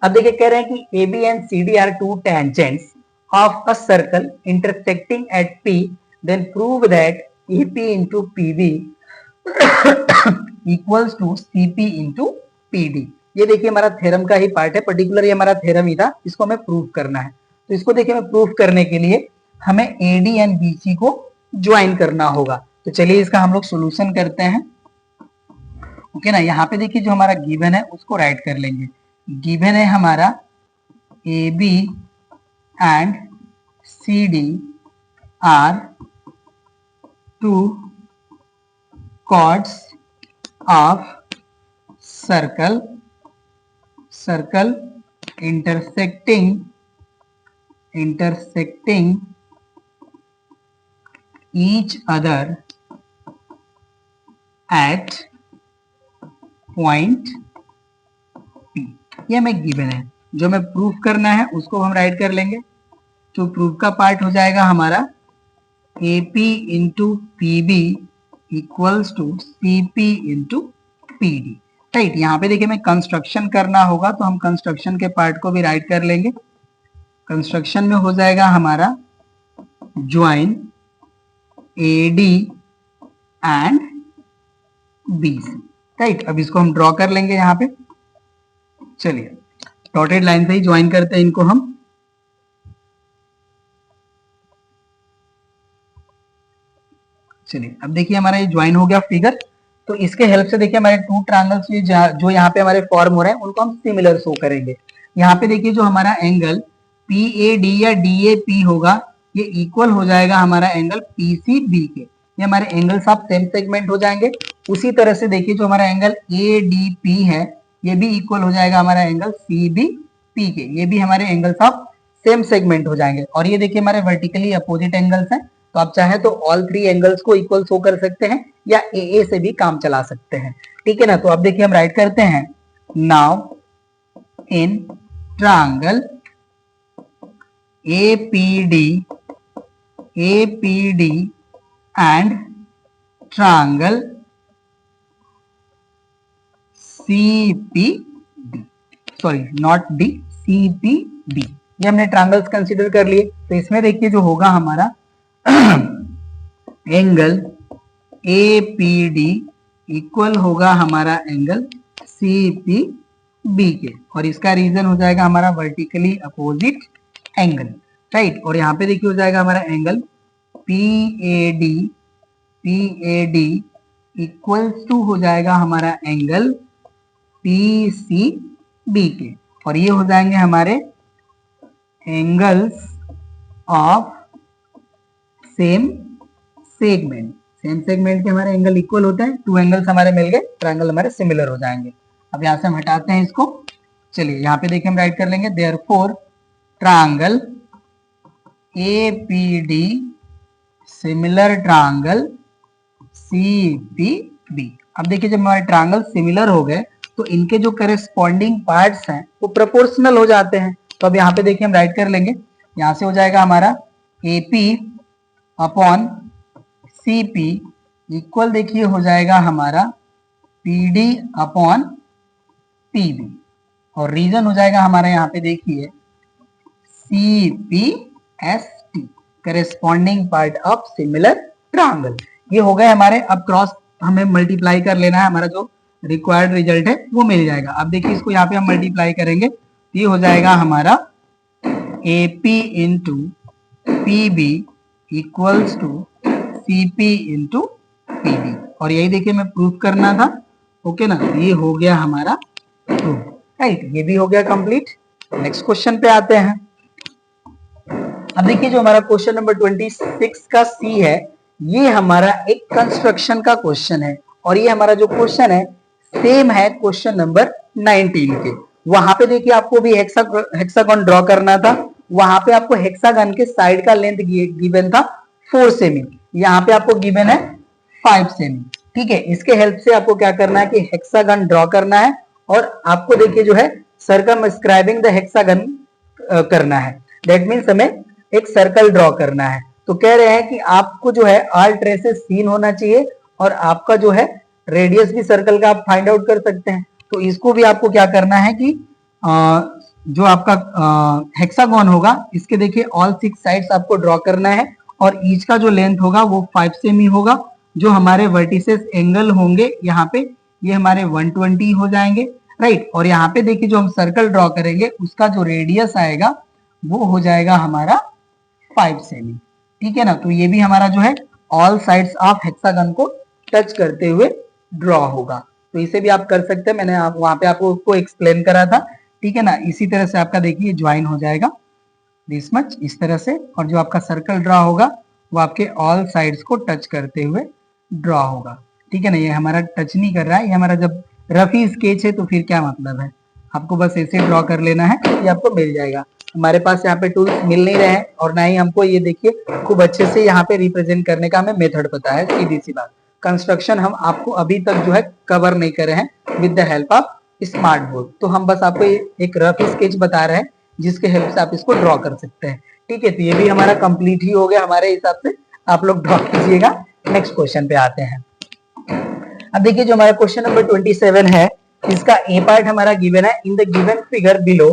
Speaker 1: अब देखिए कह रहे हैं कि AB and CD are two tangents of a circle intersecting at P, then prove that AP into PB equals to CP into PD। ये देखिए हमारा थ्योरम का ही पार्ट है, पर्टिकुलर ये हमारा थ्योरम ही था, इसको हमें प्रूव करना है। तो इसको देखिए हमें प्रूव करने के लिए हमें AD एंड BC को ज्वाइन करना होगा। तो चलिए इसका हम लोग सोल्यूशन करते हैं, ओके ना। यहाँ पे देखिए जो हमारा गिवन है उसको राइट कर लेंगे। गिवन है हमारा AB and CD are two chords of circle intersecting each other at point P। ये हमें गिवन है, जो हमें प्रूफ करना है उसको हम राइट कर लेंगे। तो प्रूफ का पार्ट हो जाएगा हमारा AP into PB equals to CP into PD, right. यहाँ पे देखिए हमें कंस्ट्रक्शन करना होगा तो हम कंस्ट्रक्शन के पार्ट को भी राइट कर लेंगे। कंस्ट्रक्शन में हो जाएगा हमारा join AD and BC, right. अब इसको हम ड्रॉ कर लेंगे यहाँ पे। चलिए डॉटेड लाइन से ही ज्वाइन करते हैं इनको हम। चलिए अब देखिए हमारा ये ज्वाइन हो गया फिगर। तो इसके हेल्प से देखिए हमारे टू ट्रायंगल्स जो यहाँ पे हमारे फॉर्म हो रहे हैं उनको हम सिमिलर शो करेंगे। यहाँ पे देखिए जो हमारा एंगल PAD या DAP होगा ये इक्वल हो जाएगा हमारा एंगल PCB के। ये हमारे एंगल्स ऑफ सेम सेगमेंट हो जाएंगे। उसी तरह से देखिए जो हमारा एंगल ADP है ये भी इक्वल हो जाएगा हमारा एंगल CBP के। ये भी हमारे एंगल्स ऑफ सेम सेगमेंट हो जाएंगे। और ये देखिए हमारे वर्टिकली अपोजिट एंगल्स हैं, तो आप चाहे तो ऑल थ्री एंगल्स को इक्वल शो कर सकते हैं या AA से भी काम चला सकते हैं, ठीक है ना। तो अब देखिए हम राइट करते हैं, now in triangle APD and triangle CPD, sorry not D, CPD, ये हमने ट्रायंगल्स कंसीडर कर लिए। तो इसमें देखिए जो होगा हमारा एंगल APD इक्वल होगा हमारा एंगल CPB के, और इसका रीजन हो जाएगा हमारा वर्टिकली अपोजिट एंगल, राइट। और यहाँ पे देखिए हो जाएगा हमारा एंगल PAD इक्वल्स टू हो जाएगा हमारा एंगल PCB के, और ये हो जाएंगे हमारे angles of same segment. Same segment के हमारे एंगल इक्वल होते हैं, टू एंगल्स हमारे मिल गए, ट्रायंगल हमारे सिमिलर हो जाएंगे। अब यहाँ से हम हटाते हैं इसको। चलिए यहाँ पे देखिए हम राइट कर लेंगे, therefore triangle APD similar triangle CPB। अब देखिए जब हमारे ट्रायंगल सिमिलर हो गए तो इनके जो करेस्पॉन्डिंग पार्ट्स हैं वो प्रोपोर्शनल हो जाते हैं। तो अब यहाँ पे देखिए हम राइट कर लेंगे, यहाँ से हो जाएगा हमारा AP अपॉन CP इक्वल देखिए हो जाएगा हमारा PD अपॉन PB, और रीजन हो जाएगा हमारा यहाँ पे देखिए CPST, corresponding part of similar triangle. ये हो गए हमारे। अब क्रॉस हमें मल्टीप्लाई कर लेना है, हमारा जो रिक्वायर्ड रिजल्ट है वो मिल जाएगा। अब देखिए इसको यहाँ पे हम मल्टीप्लाई करेंगे तो ये हो जाएगा हमारा AP into PB equals to CP into PB, और यही देखिए मैं प्रूफ करना था। ओके ना, ये हो गया हमारा प्रूफ, राइट, ये भी हो गया कंप्लीट। नेक्स्ट क्वेश्चन पे आते हैं। अब देखिए जो हमारा क्वेश्चन नंबर 26 का C है, ये हमारा एक कंस्ट्रक्शन का क्वेश्चन है, और ये हमारा जो क्वेश्चन है सेम है क्वेश्चन नंबर 19 के। वहां पे देखिए आपको भी हेक्सागन ड्रॉ करना था, वहां पे आपको हेक्सागन के साइड का लेंथ गिवन था 4 सेमी, यहाँ पे आपको गिवन है 5 सेमी। ठीक है, इसके हेल्प से आपको क्या करना है कि हेक्सागन ड्रॉ करना है, और आपको देखिए जो है सर्कमस्क्राइबिंग द हेक्सागन करना है। दैट मीन्स हमें एक सर्कल ड्रॉ करना है। तो कह रहे हैं कि आपको जो है ऑल ट्रेसेस सीन होना चाहिए, और आपका जो है रेडियस भी सर्कल का आप फाइंड आउट कर सकते हैं। तो इसको भी आपको क्या करना है कि जो आपका हेक्सागन होगा, इसके देखिए ऑल 6 साइड्स आपको ड्रॉ करना है, और ईच का जो लेंथ होगा वो 5 सेमी होगा। जो हमारे वर्टिसेस एंगल होंगे यहाँ पे, ये हमारे 120 हो जाएंगे, राइट। और यहाँ पे देखिए जो हम सर्कल ड्रॉ करेंगे उसका जो रेडियस आएगा वो हो जाएगा हमारा 5 सेमी। ठीक है ना, तो ये भी हमारा जो है ऑल साइड्स ऑफ हेक्सागन को टच करते हुए ड्रॉ होगा। तो इसे भी आप कर सकते हैं, मैंने वहां पे आपको उसको एक्सप्लेन करा था। ठीक है ना, इसी तरह से आपका देखिए ज्वाइन हो जाएगा दिस मच, इस तरह से, और जो आपका सर्कल ड्रॉ होगा वो आपके ऑल साइड्स को टच करते हुए ड्रॉ होगा। ठीक है ना, ये हमारा टच नहीं कर रहा है, ये हमारा जब रफी स्केच है तो फिर क्या मतलब है, आपको बस ऐसे ड्रॉ कर लेना है, ये आपको मिल जाएगा। हमारे पास यहाँ पे टूल्स मिल नहीं रहे हैं, और ना ही हमको ये देखिए खूब अच्छे से यहाँ पे रिप्रेजेंट करने का हमें मेथड पता है। सीधी सी बात, कंस्ट्रक्शन हम आपको अभी तक जो है कवर नहीं करे हैं with the help of smart board. तो हम बस आपको एक रफ स्केच बता रहे हैं जिसके हेल्प से आप इसको ड्रॉ कर सकते हैं। ठीक है, तो ये भी हमारा कंप्लीट ही हो गया हमारे हिसाब से, आप लोग ड्रॉ कीजिएगा। नेक्स्ट क्वेश्चन पे आते हैं। अब देखिए जो हमारा क्वेश्चन नंबर 27 है, इसका ए पार्ट हमारा गिवन है। इन the given figure below,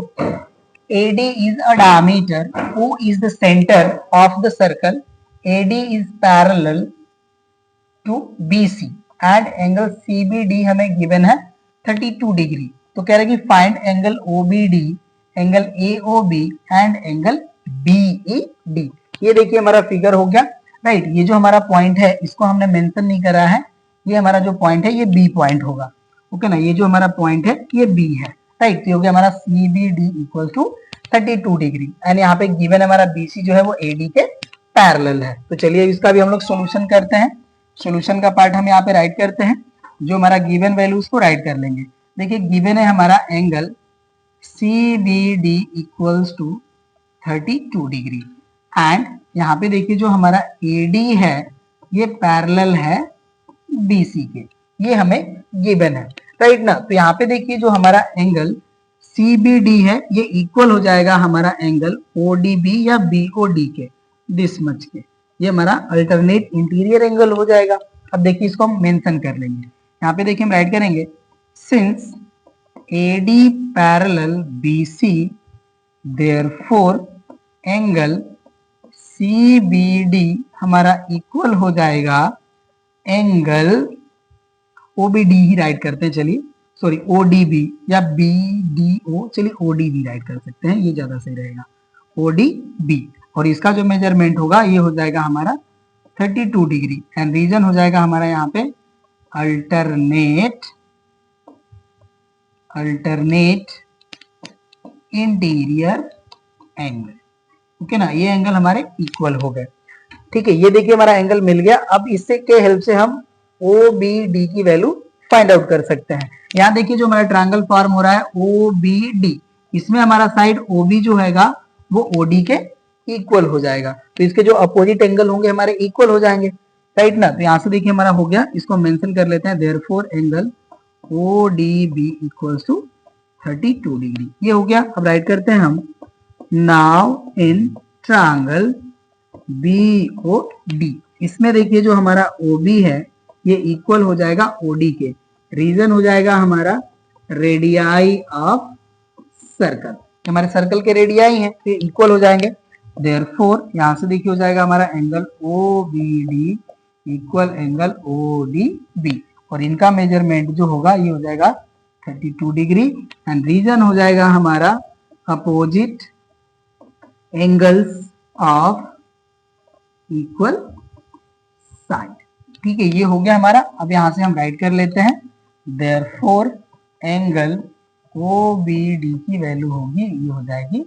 Speaker 1: AD is a diameter, O is the center of the circle, AD is parallel to BC and angle CBD हमें गिवन है 32 डिग्री। तो कह रहे हैं कि find angle OBD, angle AOB and angle BAD। ये देखिए हमारा फिगर हो गया, राइट। ये जो हमारा पॉइंट है इसको हमने मेंशन नहीं करा है, ये हमारा जो पॉइंट है ये B पॉइंट होगा। ओके ना, ये जो हमारा पॉइंट है ये B है, राइट। तो ये हो गया हमारा CBD equal to 32 degree, and यहाँ पे गिवन हमारा BC जो है वो AD के पैरेलल है। तो चलिए इसका भी हम लोग सॉल्यूशन करते हैं। सॉल्यूशन का पार्ट हम यहाँ पे राइट करते हैं, जो हमारा गिवन वैल्यू उसको राइट कर लेंगे। देखिए गिवन है हमारा angle CBD equals to 32 degree, and यहाँ पे देखिए जो हमारा AD है ये पैरेलल है BC के, ये हमें गिवन है, राइट ना। तो यहाँ पे देखिए जो हमारा एंगल CBD है ये इक्वल हो जाएगा हमारा एंगल ODB या BOD के, दिस मच के, ये हमारा अल्टरनेट इंटीरियर एंगल हो जाएगा। अब देखिए इसको हम मेंशन कर लेंगे, यहाँ पे देखिए हम राइट करेंगे since AD parallel BC therefore angle CBD हमारा इक्वल हो जाएगा एंगल OBD ही राइट करते हैं, चलिए सॉरी ODB या BDO, चलिए ODB राइट कर सकते हैं, ये ज्यादा सही रहेगा, ODB। और इसका जो मेजरमेंट होगा ये हो जाएगा हमारा 32 डिग्री, एंड रीजन हो जाएगा हमारा यहाँ पे अल्टरनेट इंटीरियर एंगल। ओके ना, ये एंगल हमारे इक्वल हो गए। ठीक है, ये देखिए हमारा एंगल मिल गया। अब इससे के हेल्प से हम OBD की वैल्यू फाइंड आउट कर सकते हैं। यहाँ देखिए जो हमारा ट्रायंगल फॉर्म हो रहा है OBD, इसमें हमारा साइड OB जो हैगा वो OD के इक्वल हो जाएगा, तो इसके जो अपोजिट एंगल होंगे हमारे इक्वल हो जाएंगे, राइट ना। तो यहाँ से देखिए हमारा हो गया, इसको मेंशन कर लेते हैं, therefore angle ODB equals to 32 degree, ये हो गया। अब राइट करते हैं हम, नाउ इन ट्रायंगल BOD, इसमें देखिए जो हमारा OB है ये इक्वल हो जाएगा OD के, रीजन हो जाएगा हमारा रेडियाई ऑफ सर्कल, हमारे सर्कल के रेडियाई हैं तो इक्वल हो जाएंगे। देयरफॉर यहाँ से देखिए हो जाएगा हमारा angle OBD equal angle O D B, और इनका मेजरमेंट जो होगा ये हो जाएगा 32 डिग्री, एंड रीजन हो जाएगा हमारा opposite angles of equal side. ठीक है, ये हो गया हमारा। अब यहां से हम राइट कर लेते हैं, therefore angle O B D की वैल्यू होगी, ये हो जाएगी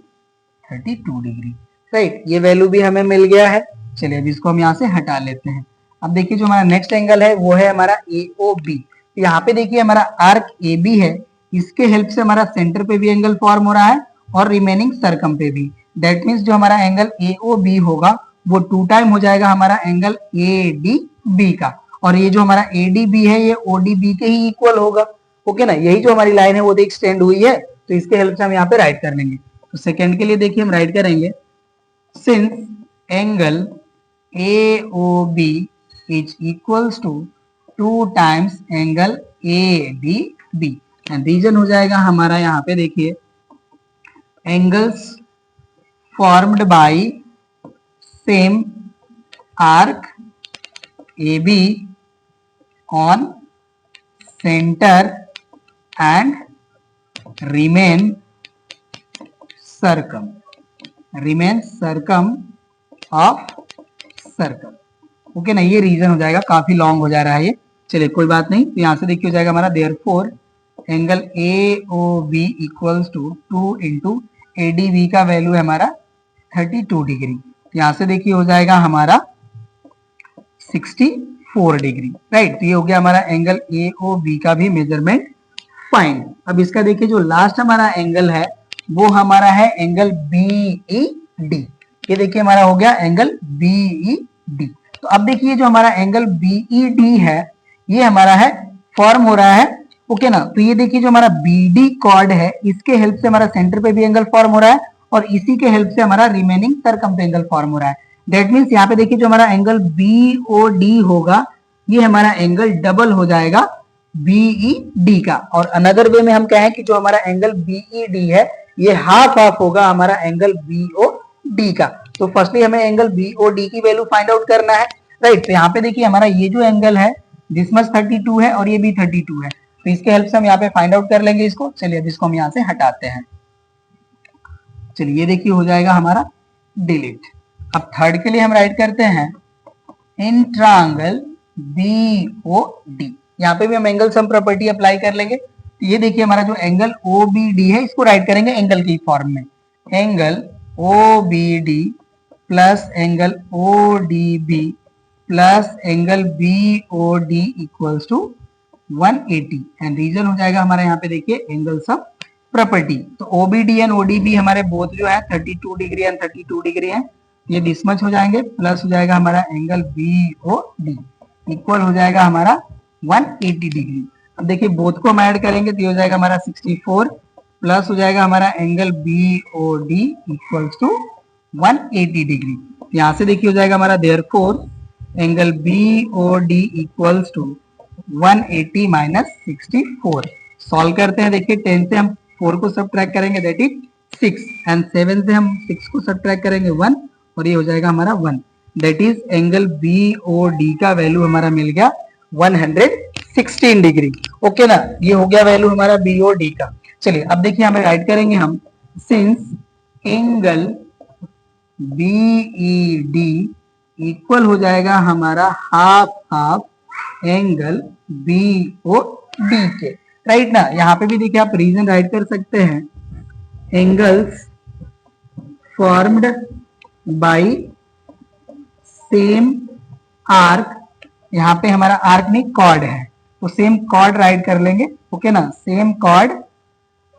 Speaker 1: 32 डिग्री। राइट, ये वैल्यू भी हमें मिल गया है। चलिए अब इसको हम यहाँ से हटा लेते हैं। अब देखिए जो हमारा नेक्स्ट एंगल है वो है हमारा ए ओ बी। तो यहाँ पे देखिए हमारा आर्क ए बी है, इसके हेल्प से हमारा सेंटर पे भी एंगल फॉर्म हो रहा है और रिमेनिंग सर्कम पे भी। दैट मीन्स जो हमारा एंगल ए ओ बी होगा वो 2 टाइम हो जाएगा हमारा एंगल ए डी बी का, और ये जो हमारा ए डी बी है ये ओ डी बी के ही इक्वल होगा। ओके ना, यही जो हमारी लाइन है वो एक्सटेंड हुई है, तो इसके हेल्प से हम यहाँ पे राइट कर लेंगे। तो सेकेंड के लिए देखिए हम राइट करेंगे, since angle A O B is equals to 2 times angle A D B, and reason हो जाएगा हमारा यहाँ पे देखिए angles formed by same arc A B on centre and remain circum of circle। Okay ना, ये reason हो जाएगा, काफी लॉन्ग हो जा रहा है ये। चलिए कोई बात नहीं, तो यहाँ से देखिए हो जाएगा हमारा therefore angle A O B equals to 2 into A D B का वैल्यू है हमारा 32 डिग्री। यहाँ से देखिए हो जाएगा हमारा 64 डिग्री। राइट, तो ये हो गया हमारा एंगल ए ओ बी का भी मेजरमेंट फाइन। अब इसका देखिए जो लास्ट हमारा एंगल है वो हमारा है एंगल बीई डी। ये देखिए हमारा हो गया एंगल बीई डी। तो अब देखिए जो हमारा एंगल बीई डी है ये हमारा है फॉर्म हो रहा है। ओके ना, तो ये देखिए जो हमारा बीडी कॉर्ड है इसके हेल्प से हमारा सेंटर पे भी एंगल फॉर्म हो रहा है, और इसी के हेल्प से हमारा रिमेनिंग सर्कम पे एंगल फॉर्म हो रहा है। दैट मीन्स यहाँ पे देखिए जो हमारा एंगल बीओ डी होगा ये हमारा एंगल डबल हो जाएगा बीई डी का। और अनदर वे में हम कहें कि जो हमारा एंगल बीई डी है ये हाफ ऑफ होगा हमारा एंगल बीओ डी का। तो फर्स्टली हमें एंगल बीओ डी की वैल्यू फाइंड आउट करना है। राइट, तो यहाँ पे देखिए हमारा ये जो एंगल है दिस मच 32 है और ये भी 32 है, तो इसके हेल्प से हम यहाँ पे फाइंड आउट कर लेंगे इसको। चलिए अब इसको हम यहाँ से हटाते हैं। चलिए ये देखिए हो जाएगा हमारा डिलीट। अब थर्ड के लिए हम राइट करते हैं इन ट्रायंगल बीओ डी। यहाँ पे भी हम एंगल सम प्रॉपर्टी अप्लाई कर लेंगे। तो ये देखिए हमारा जो एंगल ओ बी डी है इसको राइट करेंगे एंगल की फॉर्म में, angle O B D plus angle O D B plus angle B O D equals to 180, and reason हो जाएगा हमारा यहाँ पे देखिए एंगल सम प्रॉपर्टी। तो O B D and O D B हमारे बोथ जो है 32 डिग्री एंड 32 डिग्री है, ये दिस मच हो जाएंगे, प्लस हो जाएगा हमारा angle B O D equal हो जाएगा हमारा 180 डिग्री। अब देखिए बोथ को हम ऐड करेंगे तो ये हो जाएगा हमारा 64, प्लस हो जाएगा हमारा angle B O D equals to 180 degree. यहाँ से देखिए हो जाएगा हमारा therefore angle B O D equals to 180 minus 64। Solve करते हैं, देखिए 10 से हम 4 को सब्ट्रैक्ट करेंगे दैट इज 6, एंड 7 से हम 6 को सब्ट्रैक्ट करेंगे 1, और ये हो जाएगा हमारा 1। That is angle B O D का वैल्यू हमारा मिल गया 116 डिग्री। ओके ना, ये हो गया वैल्यू हमारा बी ओ डी का। चलिए अब देखिए हमें राइट करेंगे हम, since angle B E D equal हो जाएगा हमारा half angle B O D के। राइट ना, यहाँ पे भी देखिए आप रीजन राइट कर सकते हैं, angles formed by same arc. यहाँ पे हमारा आर्क नहीं कॉर्ड है, तो सेम कॉर्ड राइट कर लेंगे। ओके ना, same chord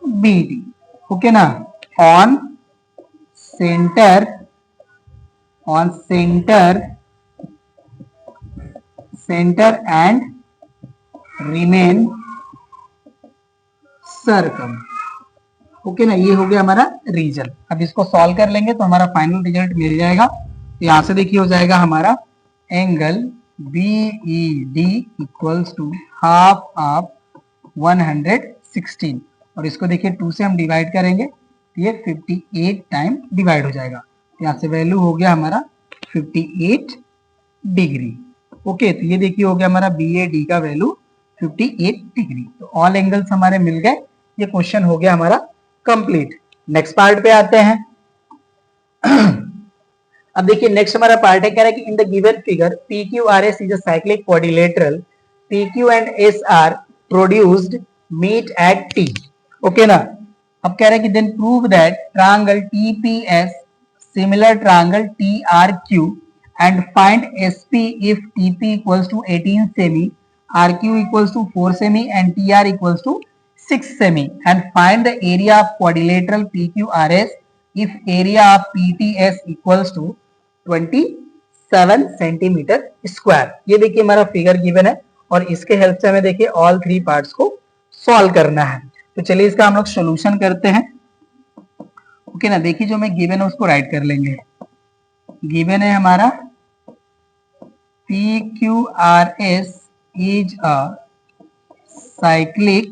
Speaker 1: B D. Okay ना, on centre and remain circum. Okay ना, ये हो गया हमारा रीजन। अब इसको सॉल्व कर लेंगे तो हमारा फाइनल रिजल्ट मिल जाएगा। यहाँ से देखिए हो जाएगा हमारा angle B E D equals to half of 116, और इसको देखिए 2 से हम डिवाइड करेंगे तो ये 58 टाइम डिवाइड हो जाएगा। यहाँ से वैल्यू हो गया हमारा 58 डिग्री। ओके, तो ये देखिए हो गया हमारा BAD का वैल्यू 58 डिग्री। तो ऑल एंगल्स हमारे मिल गए। ये क्वेश्चन हो गया हमारा कंप्लीट। नेक्स्ट पार्ट पे आते हैं। अब देखिए नेक्स्ट हमारा पार्ट है, कह रहा है कि in the given figure PQRS is a cyclic quadrilateral, PQ and SR produced meet at T। Okay ना। अब कह रहा है कि then prove that triangle TPS similar triangle TRQ and find SP if TP equals to 18 semi, RQ equals to 4 semi and TR equals to 6 semi, and find the area of quadrilateral PQRS if area of PTS equals to 27 centimetre square. ये देखिए हमारा figure given है और इसके help से हमें देखिए all 3 parts को सॉल्व करना है। तो चलिए इसका हम लोग सोल्यूशन करते हैं। ओके ना, देखिए जो हमें गिवन है उसको राइट कर लेंगे। गिवन है हमारा PQRS is a cyclic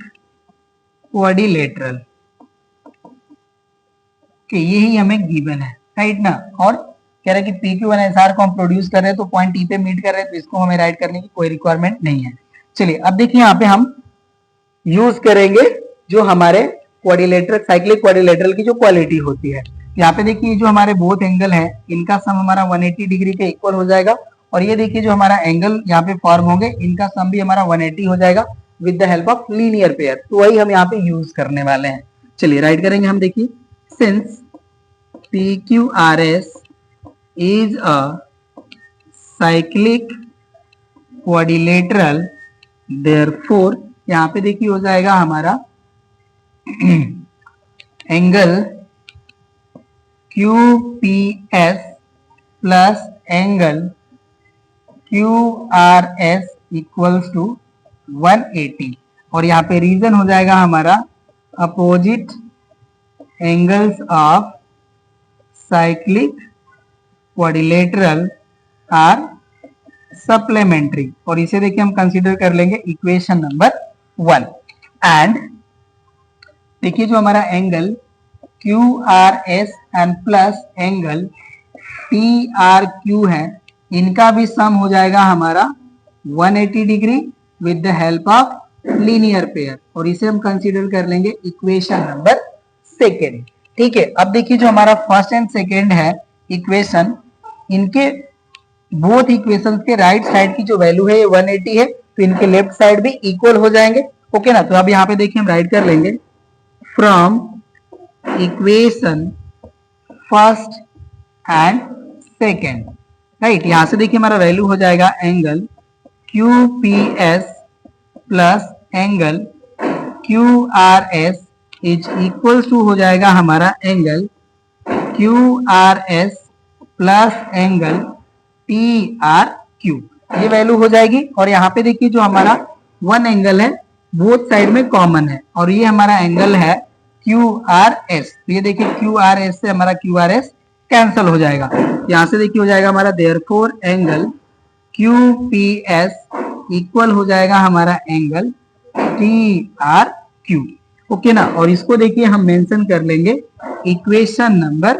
Speaker 1: quadrilateral। यही हमें गिवन है, राइट ना। और कह रहा है कि PQ और SR को हम प्रोड्यूस कर रहे हैं तो पॉइंट T पे मीट कर रहे हैं, तो इसको हमें राइट करने की कोई रिक्वायरमेंट नहीं है। चलिए अब देखिए यहाँ पे हम यूज करेंगे जो हमारे क्वाड्रिलेटरल साइक्लिक क्वाड्रिलेटरल की जो क्वालिटी होती है। यहाँ पे देखिए जो हमारे बोथ एंगल है इनका सम हमारा 180 डिग्री के इक्वल हो जाएगा, और ये देखिए जो हमारा एंगल यहाँ पे फॉर्म होंगे इनका सम भी हमारा 180 हो जाएगा with the help of linear pair. तो वही हम यहाँ पे यूज करने वाले हैं। चलिए राइट करेंगे हम। देखिए since PQRS is a cyclic quadrilateral, therefore यहाँ पे देखिए हो जाएगा हमारा angle QPS plus angle QRS equals to 180, और यहाँ पे रीजन हो जाएगा हमारा opposite angles of cyclic quadrilateral are supplementary, और इसे देखिए हम कंसीडर कर लेंगे इक्वेशन नंबर 1। एंड देखिए जो हमारा angle QRS and plus angle TRQ है इनका भी सम हो जाएगा हमारा 180 degree with the help of linear pair, और इसे हम कंसीडर कर लेंगे इक्वेशन नंबर 2। ठीक है, अब देखिए जो हमारा फर्स्ट एंड सेकेंड है इक्वेशन, इनके बोथ इक्वेशन के राइट साइड की जो वैल्यू है ये 180 है, तो इनके लेफ्ट साइड भी इक्वल हो जाएंगे। ओके ना। तो अब यहाँ पे देखिए हम राइट कर लेंगे from equation first and second, right. यहां से देखिए हमारा वैल्यू हो जाएगा angle QPS plus angle QRS is equal to हो जाएगा हमारा angle QRS plus angle TRQ। ये वैल्यू हो जाएगी, और यहाँ पे देखिए जो हमारा वन एंगल है बोथ साइड में कॉमन है, और ये हमारा एंगल है QRS। तो ये देखिए QRS से हमारा QRS कैंसल हो जाएगा। यहाँ से देखिए हो जाएगा हमारा देयरफॉर एंगल QPS इक्वल हो जाएगा हमारा एंगल TRQ। ओके ना। और इसको देखिए हम मेंशन कर लेंगे इक्वेशन नंबर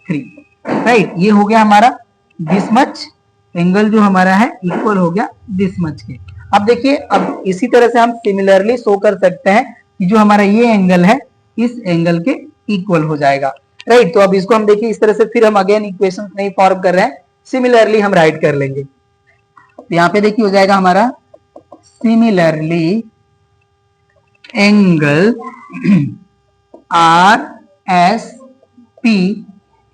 Speaker 1: 3, राइट। ये हो गया हमारा दिस मच एंगल जो हमारा है इक्वल हो गया दिस मच के। अब देखिए अब इसी तरह से हम सिमिलरली शो कर सकते हैं कि जो हमारा ये एंगल है इस एंगल के इक्वल हो जाएगा, राइट। तो अब इसको हम देखिए इस तरह से फिर हम अगेन इक्वेशन नहीं फॉर्म कर रहे हैं, सिमिलरली हम राइट कर लेंगे। तो यहाँ पे देखिए हो जाएगा हमारा similarly angle RSP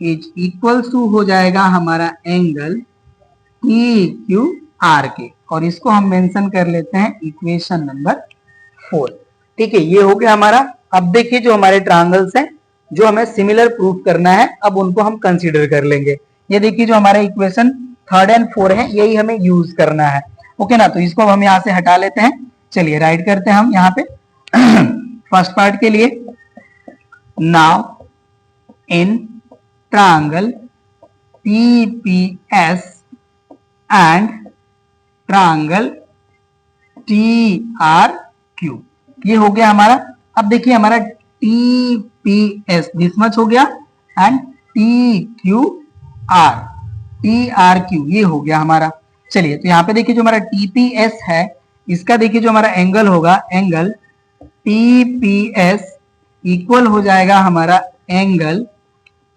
Speaker 1: is equal to हो जाएगा हमारा एंगल PQR के, और इसको हम मेंशन कर लेते हैं इक्वेशन नंबर 4। ठीक है, ये हो गया हमारा। अब देखिए जो हमारे ट्रायंगल्स हैं जो हमें सिमिलर प्रूफ करना है, अब उनको हम कंसीडर कर लेंगे। ये देखिए जो हमारे इक्वेशन 3 एंड 4 है यही हमें यूज करना है। ओके ना। तो इसको हम यहाँ से हटा लेते हैं। चलिए राइट करते हैं हम यहाँ पे फर्स्ट पार्ट के लिए। Now in triangle TPS and triangle TRQ, ये हो गया हमारा। अब देखिए हमारा TPS दिस मच हो गया एंड TRQ ये हो गया हमारा। चलिए तो यहाँ पे देखिए जो हमारा टीपीएस है, इसका देखिए जो हमारा एंगल होगा, एंगल टीपीएस इक्वल हो जाएगा हमारा एंगल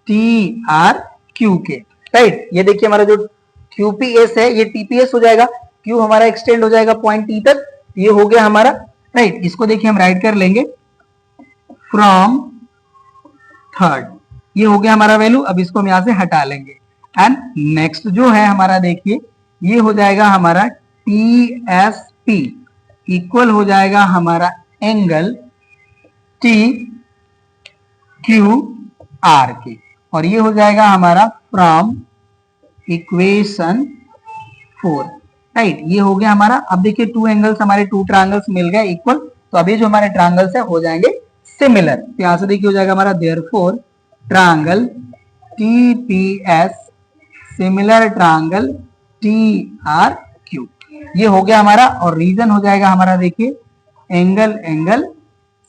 Speaker 1: टी आर क्यू के, राइट। ये देखिए हमारा जो क्यूपीएस है ये टीपीएस हो जाएगा, क्यू हमारा एक्सटेंड हो जाएगा पॉइंट टी तक, ये हो गया हमारा, राइट। इसको देखिए हम राइट कर लेंगे फ्रॉम थर्ड, ये हो गया हमारा वैल्यू। अब इसको हम यहां से हटा लेंगे एंड नेक्स्ट जो है हमारा देखिए ये हो जाएगा हमारा टी एस पी इक्वल हो जाएगा हमारा एंगल टी क्यू आर के, और ये हो जाएगा हमारा फ्रॉम इक्वेशन 4, राइट। ये हो गया हमारा। अब देखिए टू एंगल्स हमारे टू ट्रायंगल्स मिल गए इक्वल, तो अभी जो हमारे ट्रायंगल्स है हो जाएंगे सिमिलर। तो यहां से देखिए हो जाएगा हमारा therefore triangle TPS similar triangle TRQ, ये हो गया हमारा। और रीजन हो जाएगा हमारा देखिए एंगल एंगल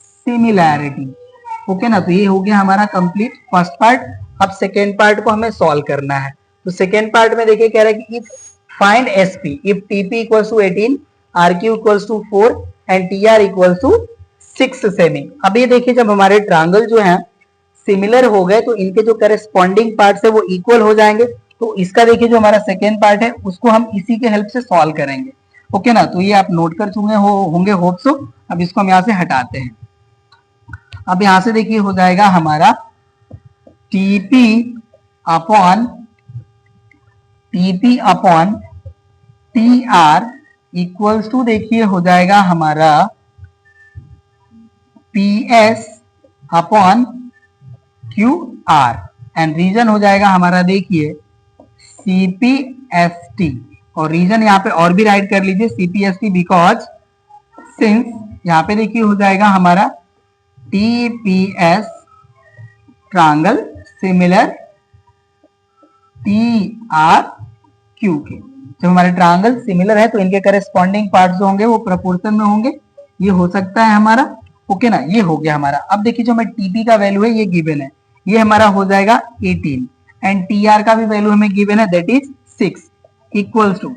Speaker 1: सिमिलैरिटी, ओके ना। तो ये हो गया हमारा कंप्लीट फर्स्ट पार्ट। अब सेकेंड पार्ट को हमें सॉल्व करना है। तो सेकेंड पार्ट में देखिए कह रहा है कि find SP if TP equals to 18, RQ equals to 4 and TR equals to 6 सेमी। अब ये देखिए जब हमारे ट्रायंगल जो है सिमिलर हो गए तो इनके जो करेस्पॉन्डिंग पार्ट्स है वो इक्वल हो जाएंगे। तो इसका देखिए जो हमारा सेकेंड पार्ट है उसको हम इसी के हेल्प से सॉल्व करेंगे, ओके ना। तो ये आप नोट कर चुके होंगे होप सो। अब इसको हम यहाँ से हटाते हैं। अब यहां से देखिए हो जाएगा हमारा TP upon T R equals to देखिए हो जाएगा हमारा P S upon Q R, and reason हो जाएगा हमारा देखिए सीपीएसटी, और रीजन यहाँ पे और भी राइट कर लीजिए सीपीएसटी बिकॉज सिंस यहाँ पे देखिए हो जाएगा हमारा टीपीएस ट्रायंगल सिमिलर टीआरक्यू के। जब हमारे ट्रायंगल सिमिलर है तो इनके करेस्पॉन्डिंग पार्ट्स जो होंगे वो प्रोपोर्शन में होंगे, ये हो सकता है हमारा, ओके ना। ये हो गया हमारा। अब देखिए जो हमें टीपी का वैल्यू है ये गिवन है, ये हमारा हो जाएगा 18 एंड टीआर का भी वैल्यू हमें गिवन है that is 6 equals to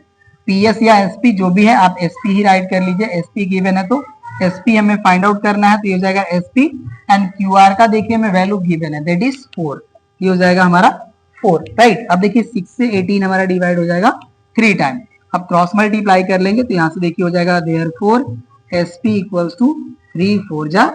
Speaker 1: PS या एसपी जो भी है, आप एसपी ही राइट कर लीजिए। एसपी गिवन है तो एसपी हमें फाइंड आउट करना है, तो ये हो जाएगा एसपी एंड क्यूआर का देखिए हमें वैल्यू गिवन है दैट इज 4, ये हो जाएगा हमारा 4, राइट। अब देखिए 6 से 18 हमारा डिवाइड हो जाएगा 3 टाइम। अब क्रॉस मल्टीप्लाई कर लेंगे तो यहाँ से देखिए हो जाएगा देयरफॉर एसपी इक्वल्स टू 3 4 जा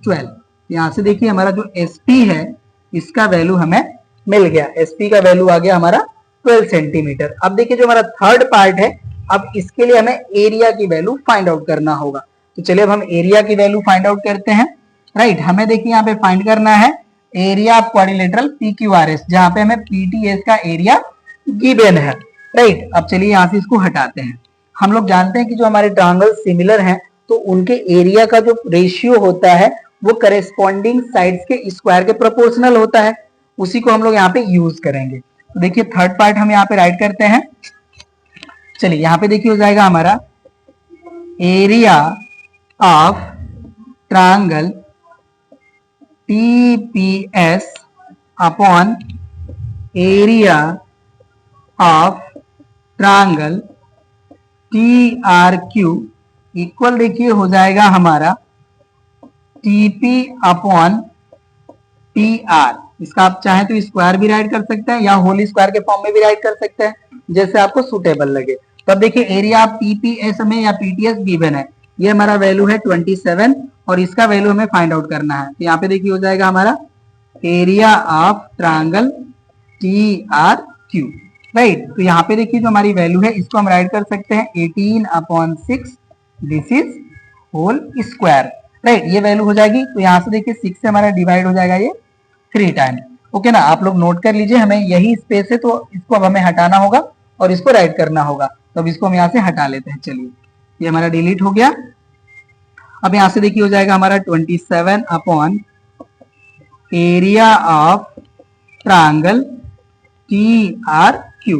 Speaker 1: 12। यहाँ से देखिए हमारा जो एसपी है इसका वैल्यू हमें मिल गया, एसपी का वैल्यू आ गया हमारा 12 सेंटीमीटर। अब देखिए जो हमारा थर्ड पार्ट है, अब इसके लिए हमें एरिया की वैल्यू फाइंड आउट करना होगा। तो चलिए अब हम एरिया की वैल्यू फाइंड आउट करते हैं, राइट। हमें देखिए यहाँ पे फाइंड करना है एरिया ऑफ क्वाड्रिलेटरल पीक्यूआरएस, जहां पे हमें पीटीएस का एरिया गिवन है, राइट। अब चलिए यहाँ से इसको हटाते हैं। हम लोग जानते हैं कि जो हमारे ट्रायंगल सिमिलर हैं तो उनके एरिया का जो रेशियो होता है वो करेस्पॉन्डिंग साइड्स के स्क्वायर के प्रोपोर्शनल होता है, उसी को हम लोग यहाँ पे यूज करेंगे। तो देखिए थर्ड पार्ट हम यहाँ पे राइट करते हैं। चलिए यहाँ पे देखिए हो जाएगा हमारा area of triangle TPS upon area of triangle TRQ equal देखिए हो जाएगा हमारा टीपी अपॉन टीआर। इसका आप चाहें तो स्क्वायर भी राइट कर सकते हैं या होल स्क्वायर के फॉर्म में भी राइट कर सकते हैं, जैसे आपको सुटेबल लगे। तो अब देखिए एरिया ऑफ टीपीएस में या पीटीएस गिवन है, ये हमारा वैल्यू है 27 और इसका वैल्यू हमें फाइंड आउट करना है। तो यहाँ पे देखिए हो जाएगा हमारा एरिया ऑफ ट्रायंगल टीआरक्यू, राइट। तो यहाँ पे देखिए जो हमारी वैल्यू है इसको हम राइट कर सकते हैं 18/6 this is whole square, right. ये वैल्यू हो जाएगी। तो यहाँ से देखिए 6 से हमारा डिवाइड हो जाएगा ये 3 टाइम, ओके ना। आप लोग नोट कर लीजिए, हमें यही स्पेस है तो इसको अब हमें हटाना होगा और इसको राइट करना होगा। तो अब इसको हम यहाँ से हटा लेते हैं। चलिए ये हमारा डिलीट हो गया। अब यहाँ से देखिए हो जाएगा हमारा 27 upon area of triangle TRQ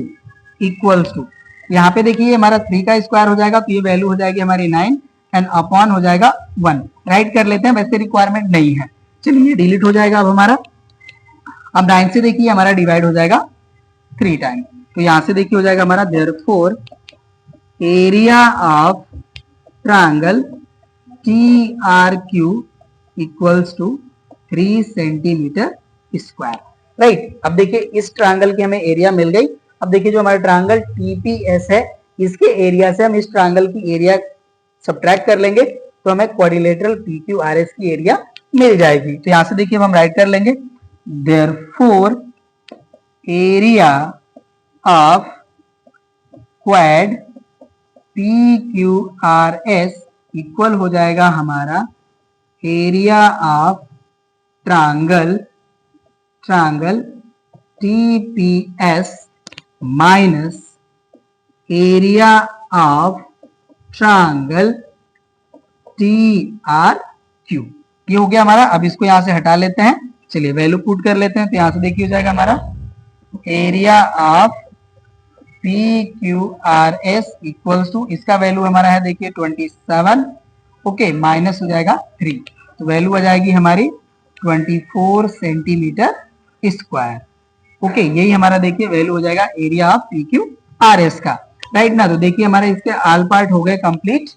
Speaker 1: equals to, यहाँ पे देखिए हमारा 3 का स्क्वायर हो जाएगा तो ये वैल्यू हो जाएगी हमारी 9 एंड अपॉन हो जाएगा 1, राइट कर लेते हैं, वैसे रिक्वायरमेंट नहीं है। चलिए ये डिलीट हो जाएगा अब हमारा। अब 9 से देखिए हमारा डिवाइड हो जाएगा 3 टाइम, तो यहाँ से देखिए हो जाएगा हमारा therefore area of triangle TRQ equals to 3 centimetre square. Right, अब देखिए इस ट्रायंगल की हमें एरिया मिल गई। अब देखिए जो हमारा ट्रायंगल TPS है, इसके एरिया से हम इस ट्रायंगल की एरिया सब्ट्रैक्ट कर लेंगे तो हमें क्वाड्रिलेटरल PQRS की एरिया मिल जाएगी। तो यहां से देखिए हम राइट कर लेंगे, therefore area of quad PQRS equal हो जाएगा हमारा area of triangle TPS minus area of triangle TRQ। ये हो गया हमारा। अब इसको यहां से हटा लेते हैं, चलिए वैल्यू पुट कर लेते हैं। तो यहां से देखिए हो जाएगा हमारा area of PQRS equals to, इसका वैल्यू हमारा है देखिए 27, ओके, माइनस हो जाएगा 3, तो वैल्यू आ जाएगी हमारी 24 सेंटीमीटर स्क्वायर। ओके, यही हमारा देखिए वैल्यू हो जाएगा एरिया ऑफ PQRS का। राइट ना, तो देखिए हमारे इसके ऑल पार्ट हो गए कंप्लीट,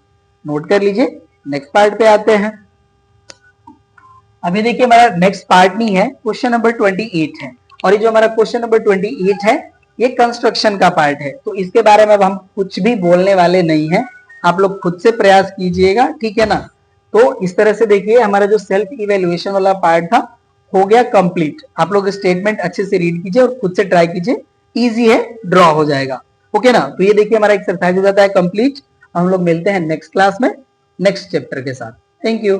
Speaker 1: नोट कर लीजिए। नेक्स्ट पार्ट पे आते हैं। अभी देखिए हमारा नेक्स्ट पार्ट नहीं है, क्वेश्चन नंबर 28 है। और ये जो हमारा क्वेश्चन नंबर 28 है, ये कंस्ट्रक्शन का पार्ट है, तो इसके बारे में अब हम कुछ भी बोलने वाले नहीं है। आप लोग खुद से प्रयास कीजिएगा, ठीक है ना। तो इस तरह से देखिए हमारा जो सेल्फ इवेल्युएशन वाला पार्ट था हो गया कंप्लीट। आप लोग स्टेटमेंट अच्छे से रीड कीजिए और खुद से ट्राई कीजिए, इजी है, ड्रॉ हो जाएगा। ओके ना, तो ये देखिए हमारा एक्सरसाइज हो जाता है कंप्लीट। हम लोग मिलते हैं नेक्स्ट क्लास में नेक्स्ट चैप्टर के साथ। Thank you.